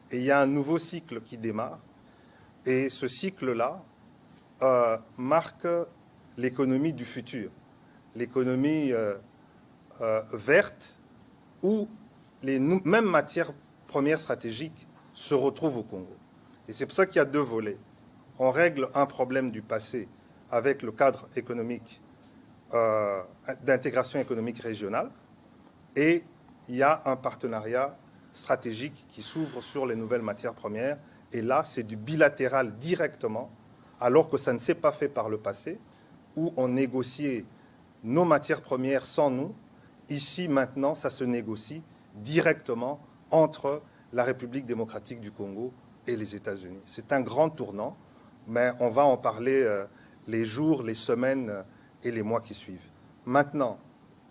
Et il y a un nouveau cycle qui démarre. Et ce cycle-là marque l'économie du futur, l'économie verte, où les mêmes matières premières stratégiques se retrouvent au Congo. Et c'est pour ça qu'il y a deux volets. On règle un problème du passé avec le cadre économique d'intégration économique régionale, et il y a un partenariat stratégique qui s'ouvre sur les nouvelles matières premières. Et là, c'est du bilatéral directement, alors que ça ne s'est pas fait par le passé, où on négociait nos matières premières sans nous. Ici, maintenant, ça se négocie directement entre la République démocratique du Congo et les États-Unis. C'est un grand tournant, mais on va en parler les jours, les semaines et les mois qui suivent. Maintenant,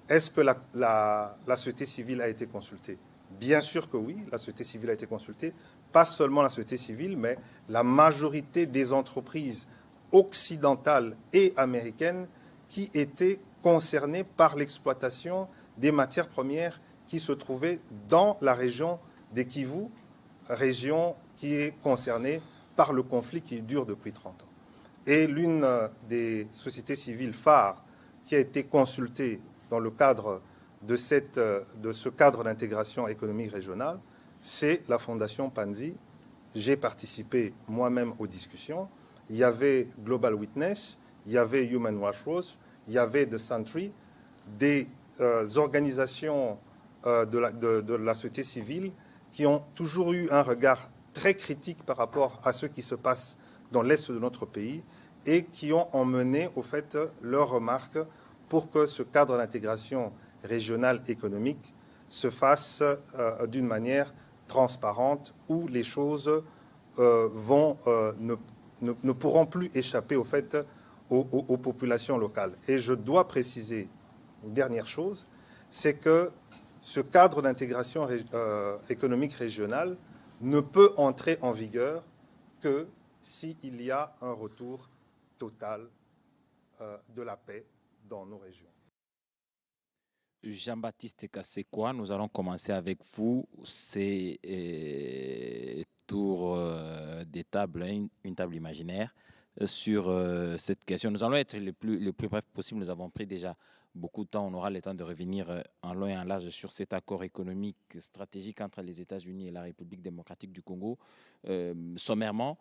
est-ce que la société civile a été consultée? Bien sûr que oui, la société civile a été consultée. Pas seulement la société civile, mais la majorité des entreprises occidentales et américaines qui étaient concernées par l'exploitation des matières premières qui se trouvaient dans la région des Kivu, région qui est concernée par le conflit qui dure depuis 30 ans. Et l'une des sociétés civiles phares qui a été consultée dans le cadre de ce cadre d'intégration économique régionale, c'est la Fondation Panzi. J'ai participé moi-même aux discussions. Il y avait Global Witness, il y avait Human Rights Watch, il y avait The Sentry, des organisations de la société civile qui ont toujours eu un regard très critique par rapport à ce qui se passe dans l'est de notre pays et qui ont emmené au fait leurs remarques pour que ce cadre d'intégration régionale économique se fasse d'une manière transparente où les choses ne pourront plus échapper au fait aux populations locales. Et je dois préciser une dernière chose, c'est que ce cadre d'intégration économique régionale ne peut entrer en vigueur que s'il y a un retour total de la paix dans nos régions. Jean-Baptiste Kassekwa, nous allons commencer avec vous. C'est tour des tables, une table imaginaire sur cette question. Nous allons être le plus bref possible. Nous avons pris déjà beaucoup de temps. On aura le temps de revenir en long et en large sur cet accord économique stratégique entre les États-Unis et la République démocratique du Congo. Sommairement,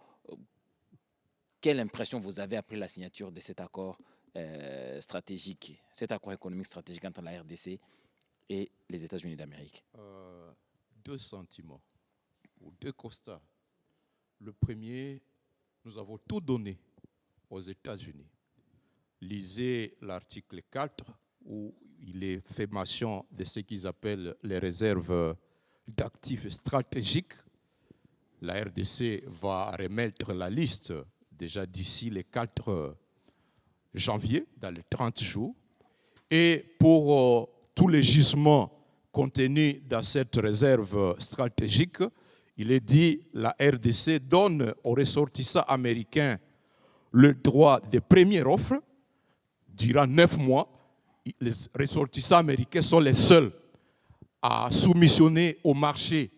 quelle impression vous avez après la signature de cet accord stratégique, cet accord économique stratégique entre la RDC et les États-Unis d'Amérique? Deux sentiments ou deux constats. Le premier, nous avons tout donné aux États-Unis. Lisez l'article 4 où il est fait mention de ce qu'ils appellent les réserves d'actifs stratégiques. La RDC va remettre la liste déjà d'ici les 4 janvier, dans les 30 jours. Et pour tous les gisements contenus dans cette réserve stratégique, il est dit que la RDC donne aux ressortissants américains le droit de première offre. Durant 9 mois, les ressortissants américains sont les seuls à soumissionner au marché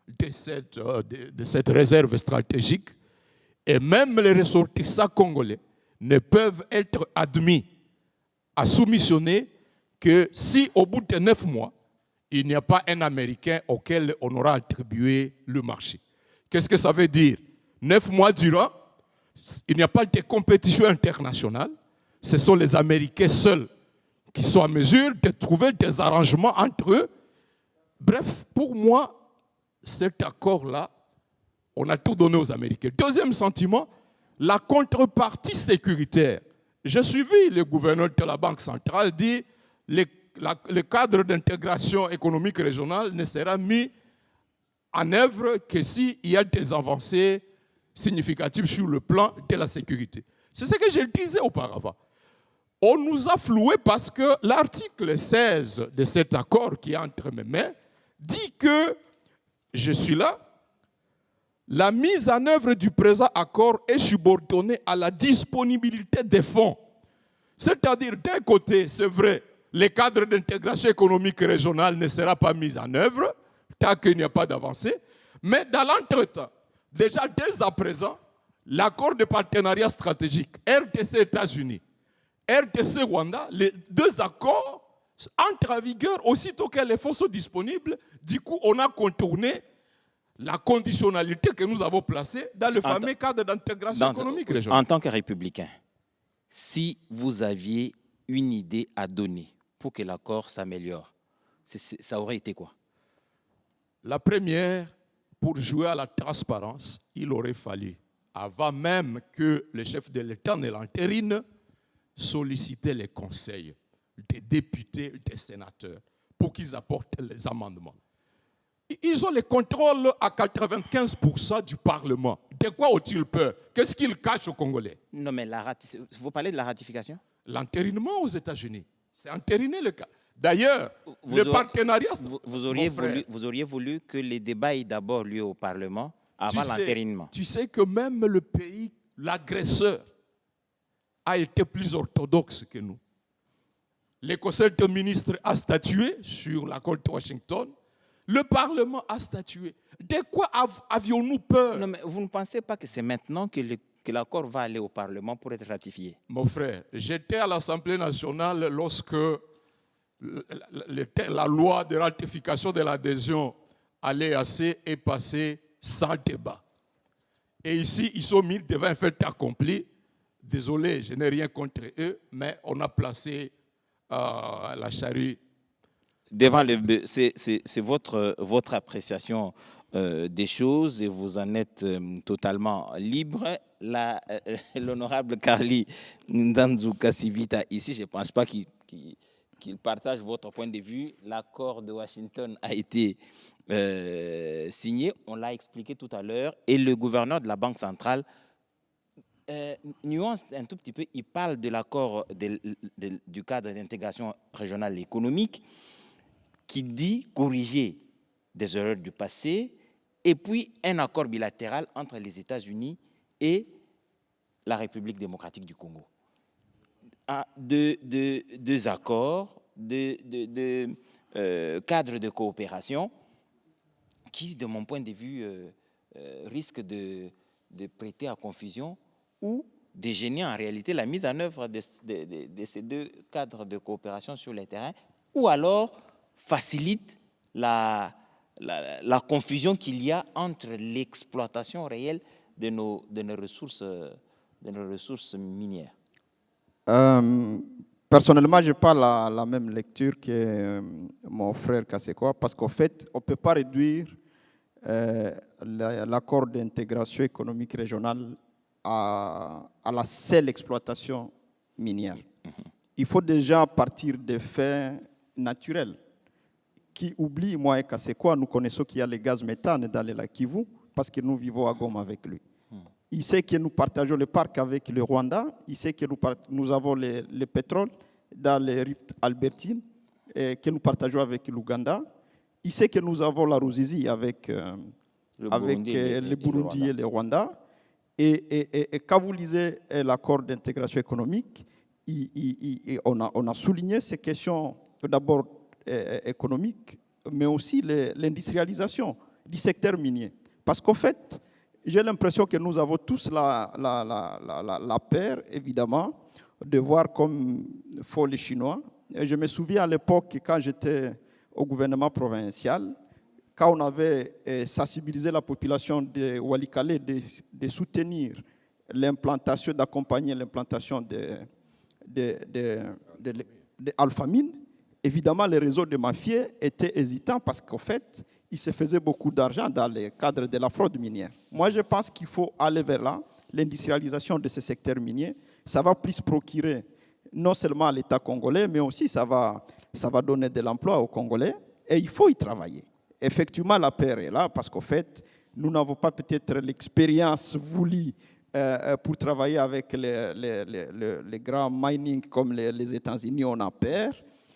de cette réserve stratégique. Et même les ressortissants congolais ne peuvent être admis à soumissionner que si au bout de 9 mois, il n'y a pas un Américain auquel on aura attribué le marché. Qu'est-ce que ça veut dire? 9 mois durant, il n'y a pas de compétition internationale. Ce sont les Américains seuls qui sont en mesure de trouver des arrangements entre eux. Bref, pour moi, cet accord-là, on a tout donné aux Américains. Deuxième sentiment, la contrepartie sécuritaire. J'ai suivi le gouverneur de la Banque centrale dire le cadre d'intégration économique régionale ne sera mis en œuvre que s'il y a des avancées significative sur le plan de la sécurité. C'est ce que je disais auparavant. On nous a floué parce que l'article 16 de cet accord qui est entre mes mains dit que, je suis là, la mise en œuvre du présent accord est subordonnée à la disponibilité des fonds. C'est-à-dire, d'un côté, c'est vrai, le cadre d'intégration économique régionale ne sera pas mis en œuvre tant qu'il n'y a pas d'avancée, mais dans l'entretemps, déjà dès à présent, l'accord de partenariat stratégique RDC-États-Unis, RDC-Rwanda, les deux accords entrent en vigueur aussitôt que les fonds sont disponibles. Du coup, on a contourné la conditionnalité que nous avons placée dans le fameux cadre d'intégration économique régionale. En tant que républicain, si vous aviez une idée à donner pour que l'accord s'améliore, ça aurait été quoi? La première, pour jouer à la transparence, il aurait fallu, avant même que le chef de l'État ne l'entérine, solliciter les conseils des députés, des sénateurs, pour qu'ils apportent les amendements. Ils ont le contrôle à 95% du Parlement. De quoi ont-ils peur? Qu'est-ce qu'ils cachent aux Congolais? Non, mais vous parlez de la ratification? L'entérinement aux États-Unis. C'est entériner le cas. D'ailleurs, le partenariat... Vous auriez voulu que les débats aient d'abord lieu au Parlement avant l'entérinement. Tu sais que même le pays, l'agresseur, a été plus orthodoxe que nous. Le Conseil des ministres a statué sur l'accord de Washington. Le Parlement a statué. De quoi avions-nous peur? Non, mais vous ne pensez pas que c'est maintenant que l'accord va aller au Parlement pour être ratifié? Mon frère, j'étais à l'Assemblée nationale lorsque la loi de ratification de l'adhésion à l'EAC est passée sans débat. Et ici, ils sont mis devant un fait accompli. Désolé, je n'ai rien contre eux, mais on a placé la charrue. Devant c'est votre appréciation des choses et vous en êtes totalement libre. L'honorable Carly Ndanzu Kasivita, ici, je ne pense pas qu'il partage votre point de vue. L'accord de Washington a été signé, on l'a expliqué tout à l'heure, et le gouverneur de la Banque centrale nuance un tout petit peu, il parle de l'accord du cadre d'intégration régionale économique qui dit corriger des erreurs du passé et puis un accord bilatéral entre les États-Unis et la République démocratique du Congo. Deux accords, deux cadres de coopération qui, de mon point de vue, risquent de prêter à confusion ou de gêner en réalité la mise en œuvre de ces deux cadres de coopération sur le terrain, ou alors facilite la confusion qu'il y a entre l'exploitation réelle de nos ressources minières. Personnellement, je n'ai pas la même lecture que mon frère Kassekwa, parce qu'en fait, on ne peut pas réduire l'accord d'intégration économique régionale à la seule exploitation minière. Il faut déjà partir des faits naturels. Qui oublie, moi et Kassekwa, nous connaissons qu'il y a le gaz méthane dans le lac Kivu, parce que nous vivons à Goma avec lui. Il sait que nous partageons le parc avec le Rwanda, il sait que nous avons le pétrole dans les rifts albertines, que nous partageons avec l'Ouganda. Il sait que nous avons la Ruzizi avec le Burundi et le Rwanda. Et quand vous lisez l'accord d'intégration économique, on a souligné ces questions d'abord économiques, mais aussi l'industrialisation du secteur minier. Parce qu'en fait, j'ai l'impression que nous avons tous la peur, évidemment, de voir comme font les Chinois. Et je me souviens à l'époque, quand j'étais au gouvernement provincial, quand on avait sensibilisé la population de Walikale de soutenir l'implantation, d'accompagner l'implantation d'Alphamine, évidemment, les réseaux de mafieux étaient hésitants parce qu'en fait, ils se faisaient beaucoup d'argent dans le cadre de la fraude minière. Moi, je pense qu'il faut aller vers là, l'industrialisation de ce secteur minier. Ça va plus procurer non seulement à l'État congolais, mais aussi ça va donner de l'emploi aux Congolais et il faut y travailler. Effectivement, la peur est là parce qu'en fait, Nous n'avons pas peut-être l'expérience voulue pour travailler avec les grands mining comme les États-Unis, on a peur.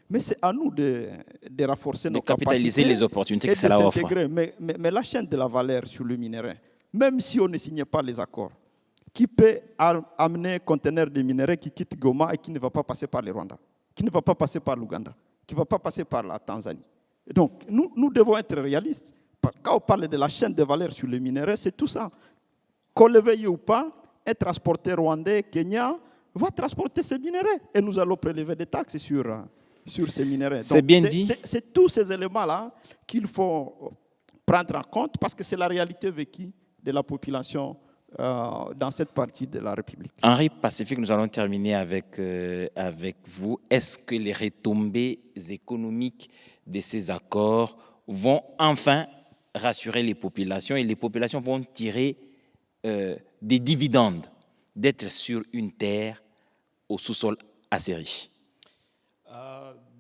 Mais c'est à nous de renforcer nos capacités. De capitaliser les opportunités que cela offre. Mais la chaîne de la valeur sur le minerai, même si on ne signe pas les accords, qui peut amener un conteneur de minerais qui quitte Goma et qui ne va pas passer par le Rwanda, qui ne va pas passer par l'Ouganda, qui ne va pas passer par la Tanzanie. Donc, nous devons être réalistes. Quand on parle de la chaîne de valeur sur le minerai, c'est tout ça. Qu'on le veuille ou pas, un transporteur rwandais, kenyan, va transporter ces minerais. Et nous allons prélever des taxes sur ces minerais. C'est bien dit. C'est tous ces éléments-là qu'il faut prendre en compte parce que c'est la réalité vécue de la population dans cette partie de la République. Henri Pacifique, nous allons terminer avec vous. Est-ce que les retombées économiques de ces accords vont enfin rassurer les populations et les populations vont tirer des dividendes d'être sur une terre au sous-sol assez riche?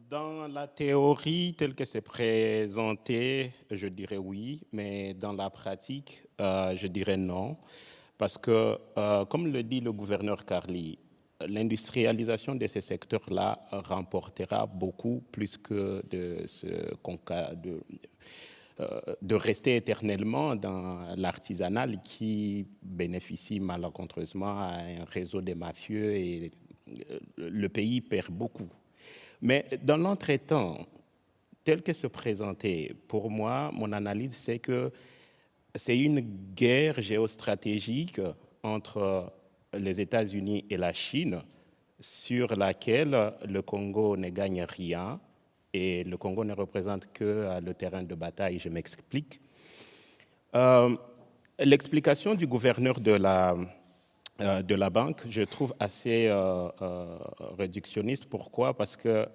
Dans la théorie telle que c'est présenté, je dirais oui, mais dans la pratique, je dirais non. Parce que, comme le dit le gouverneur Carly, l'industrialisation de ces secteurs-là remportera beaucoup plus que de rester éternellement dans l'artisanal qui bénéficie malencontreusement à un réseau de mafieux et le pays perd beaucoup. Mais dans l'entretemps, tel que se présentait, pour moi, mon analyse, c'est que c'est une guerre géostratégique entre les États-Unis et la Chine sur laquelle le Congo ne gagne rien et le Congo ne représente que le terrain de bataille, je m'explique. L'explication du gouverneur de la banque, je trouve assez réductionniste. Pourquoi? Parce que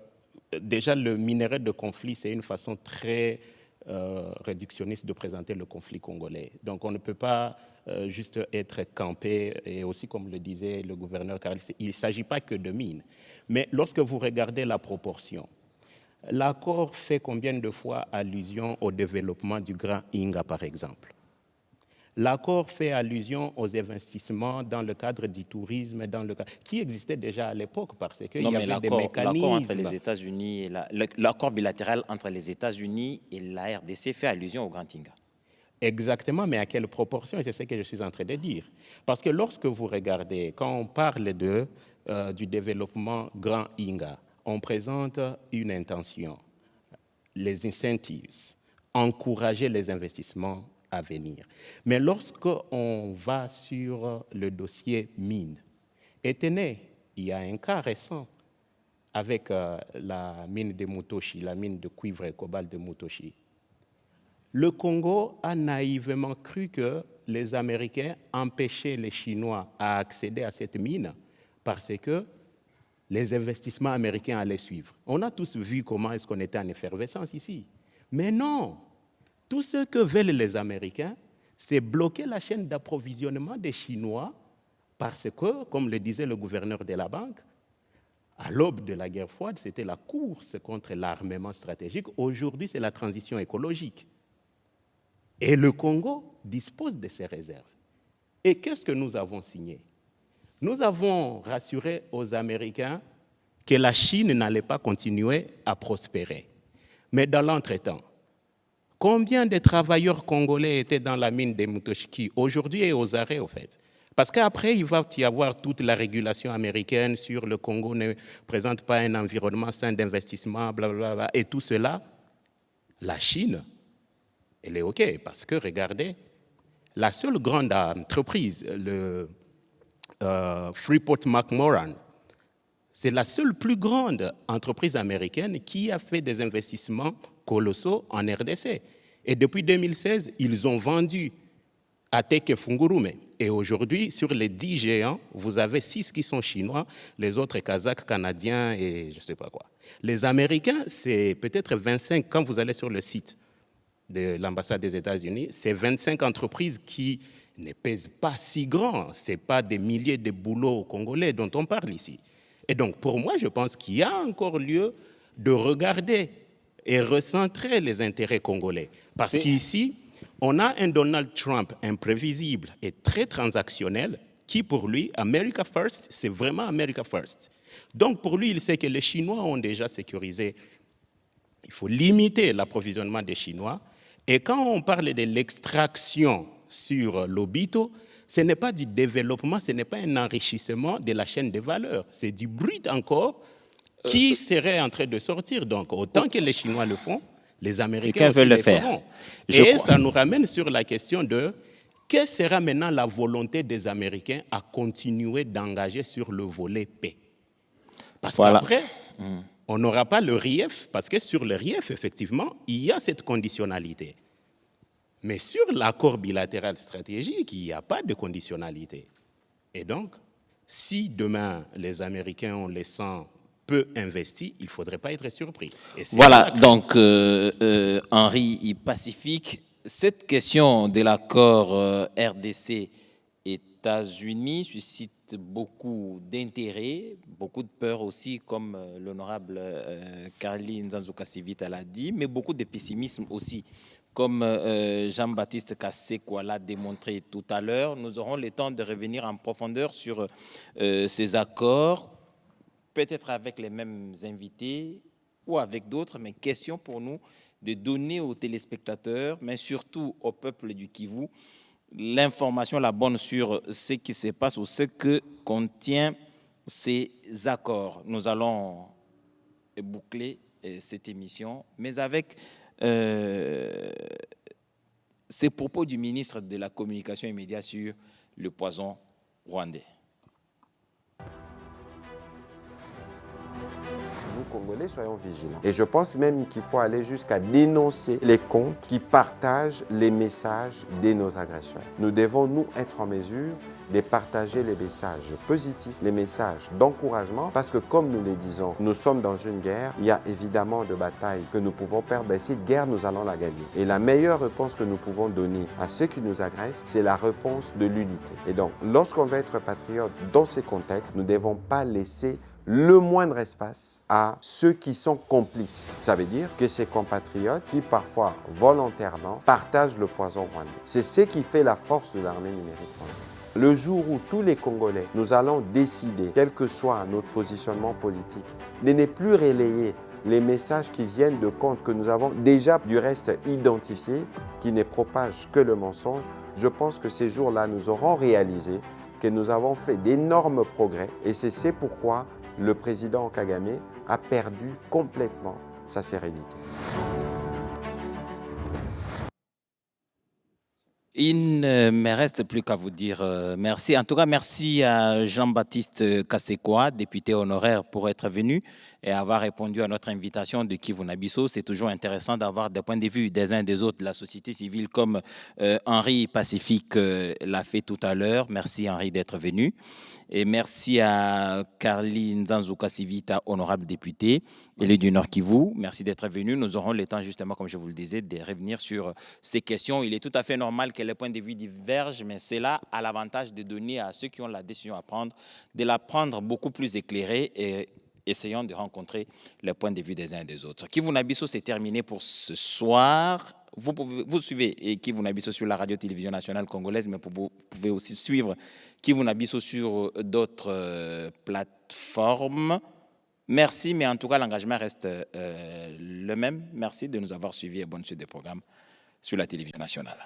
déjà, le minerai de conflit, c'est une façon très réductionniste de présenter le conflit congolais. Donc, on ne peut pas juste être campé. Et aussi, comme le disait le gouverneur Carly, il ne s'agit pas que de mines. Mais lorsque vous regardez la proportion, l'accord fait combien de fois allusion au développement du Grand Inga, par exemple? L'accord fait allusion aux investissements dans le cadre du tourisme, qui existait déjà à l'époque parce qu'il y avait des mécanismes. L'accord entre les États-Unis et l'accord bilatéral entre les États-Unis et la RDC fait allusion au Grand Inga. Exactement, mais à quelle proportion? Et c'est ce que je suis en train de dire. Parce que lorsque vous regardez, quand on parle du développement Grand Inga, on présente une intention, les incentives, encourager les investissements à venir. Mais lorsqu'on va sur le dossier mine, et tenez, il y a un cas récent avec la mine de Mutoshi, la mine de cuivre et cobalt de Mutoshi. Le Congo a naïvement cru que les Américains empêchaient les Chinois à accéder à cette mine parce que les investissements américains allaient suivre. On a tous vu comment est-ce qu'on était en effervescence ici. Mais non! Tout ce que veulent les Américains, c'est bloquer la chaîne d'approvisionnement des Chinois parce que, comme le disait le gouverneur de la banque, à l'aube de la guerre froide, c'était la course contre l'armement stratégique. Aujourd'hui, c'est la transition écologique. Et le Congo dispose de ses réserves. Et qu'est-ce que nous avons signé? Nous avons rassuré aux Américains que la Chine n'allait pas continuer à prospérer. Mais dans l'entretemps, combien de travailleurs congolais étaient dans la mine de Mutoshi qui aujourd'hui est aux arrêts, au fait? Parce qu'après, il va y avoir toute la régulation américaine sur le Congo ne présente pas un environnement sain d'investissement, blablabla, et tout cela. La Chine, elle est OK, parce que, regardez, la seule grande entreprise, le Freeport-McMoRan, c'est la seule plus grande entreprise américaine qui a fait des investissements colossaux en RDC. Et depuis 2016, ils ont vendu à Teke Fungurume. Et aujourd'hui, sur les 10 géants, vous avez 6 qui sont chinois, les autres kazakhs, canadiens et je ne sais pas quoi. Les Américains, c'est peut-être 25, quand vous allez sur le site de l'ambassade des États-Unis, c'est 25 entreprises qui ne pèsent pas si grand. Ce n'est pas des milliers de boulots congolais dont on parle ici. Et donc, pour moi, je pense qu'il y a encore lieu de regarder et recentrer les intérêts congolais. Parce qu'ici, On a un Donald Trump imprévisible et très transactionnel qui, pour lui, America First, c'est vraiment America First. Donc, pour lui, il sait que les Chinois ont déjà sécurisé. Il faut limiter l'approvisionnement des Chinois. Et quand on parle de l'extraction sur Lobito, ce n'est pas du développement, ce n'est pas un enrichissement de la chaîne de valeur. C'est du brut encore qui serait en train de sortir. Donc, autant que les Chinois le font, les Américains aussi le feront. Et ça nous ramène sur la question de quelle sera maintenant la volonté des Américains à continuer d'engager sur le volet paix. Parce qu'après, on n'aura pas le RIEF, parce que sur le RIEF, effectivement, il y a cette conditionnalité. Mais sur l'accord bilatéral stratégique, il n'y a pas de conditionnalité. Et donc, si demain les Américains ont les 100 peu investis, il ne faudrait pas être surpris. Voilà, donc Henri Pacifique, cette question de l'accord RDC-États-Unis suscite beaucoup d'intérêt, beaucoup de peur aussi, comme l'honorable Carly Nzanzu-Kasivita l'a dit, mais beaucoup de pessimisme aussi, comme Jean-Baptiste Kassekwa l'a démontré tout à l'heure. Nous aurons le temps de revenir en profondeur sur ces accords, peut-être avec les mêmes invités ou avec d'autres, mais question pour nous de donner aux téléspectateurs, mais surtout au peuple du Kivu, l'information la bonne sur ce qui se passe ou ce que contient ces accords. Nous allons boucler cette émission, mais avec ces propos du ministre de la Communication et Médias sur le poison rwandais. Congolais, soyons vigilants. Et je pense même qu'il faut aller jusqu'à dénoncer les comptes qui partagent les messages de nos agresseurs. Nous devons, nous, être en mesure de partager les messages positifs, les messages d'encouragement, parce que comme nous le disons, nous sommes dans une guerre, il y a évidemment de batailles que nous pouvons perdre, mais cette guerre, nous allons la gagner. Et la meilleure réponse que nous pouvons donner à ceux qui nous agressent, c'est la réponse de l'unité. Et donc, lorsqu'on veut être patriote dans ces contextes, nous ne devons pas laisser le moindre espace à ceux qui sont complices. Ça veut dire que ces compatriotes qui parfois volontairement partagent le poison rwandais. C'est ce qui fait la force de l'armée numérique rwandaise. Le jour où tous les Congolais, nous allons décider, quel que soit notre positionnement politique, de ne plus relayer les messages qui viennent de comptes que nous avons déjà du reste identifiés, qui ne propagent que le mensonge, je pense que ces jours-là, nous aurons réalisé que nous avons fait d'énormes progrès et c'est pourquoi le président Kagame a perdu complètement sa sérénité. Il ne me reste plus qu'à vous dire merci. En tout cas, merci à Jean-Baptiste Kassekwa, député honoraire, pour être venu et avoir répondu à notre invitation de Kivu Nabiso. C'est toujours intéressant d'avoir des points de vue des uns et des autres de la société civile, comme Henri Pacifique l'a fait tout à l'heure. Merci Henri d'être venu. Et merci à Carly Nzanzu-Kasivita, honorable député, élu du Nord Kivu. Merci d'être venu. Nous aurons le temps, justement, comme je vous le disais, de revenir sur ces questions. Il est tout à fait normal que les points de vue divergent, mais c'est là à l'avantage de donner à ceux qui ont la décision à prendre, de la prendre beaucoup plus éclairée et essayons de rencontrer les points de vue des uns et des autres. Kivu Nabiso, c'est terminé pour ce soir. Vous suivez Kivu Nabiso sur la radio-télévision nationale congolaise, mais vous pouvez aussi suivre Kivu Nabiso sur d'autres plateformes. Merci, mais en tout cas, l'engagement reste le même. Merci de nous avoir suivis et bonne suite des programmes sur la télévision nationale.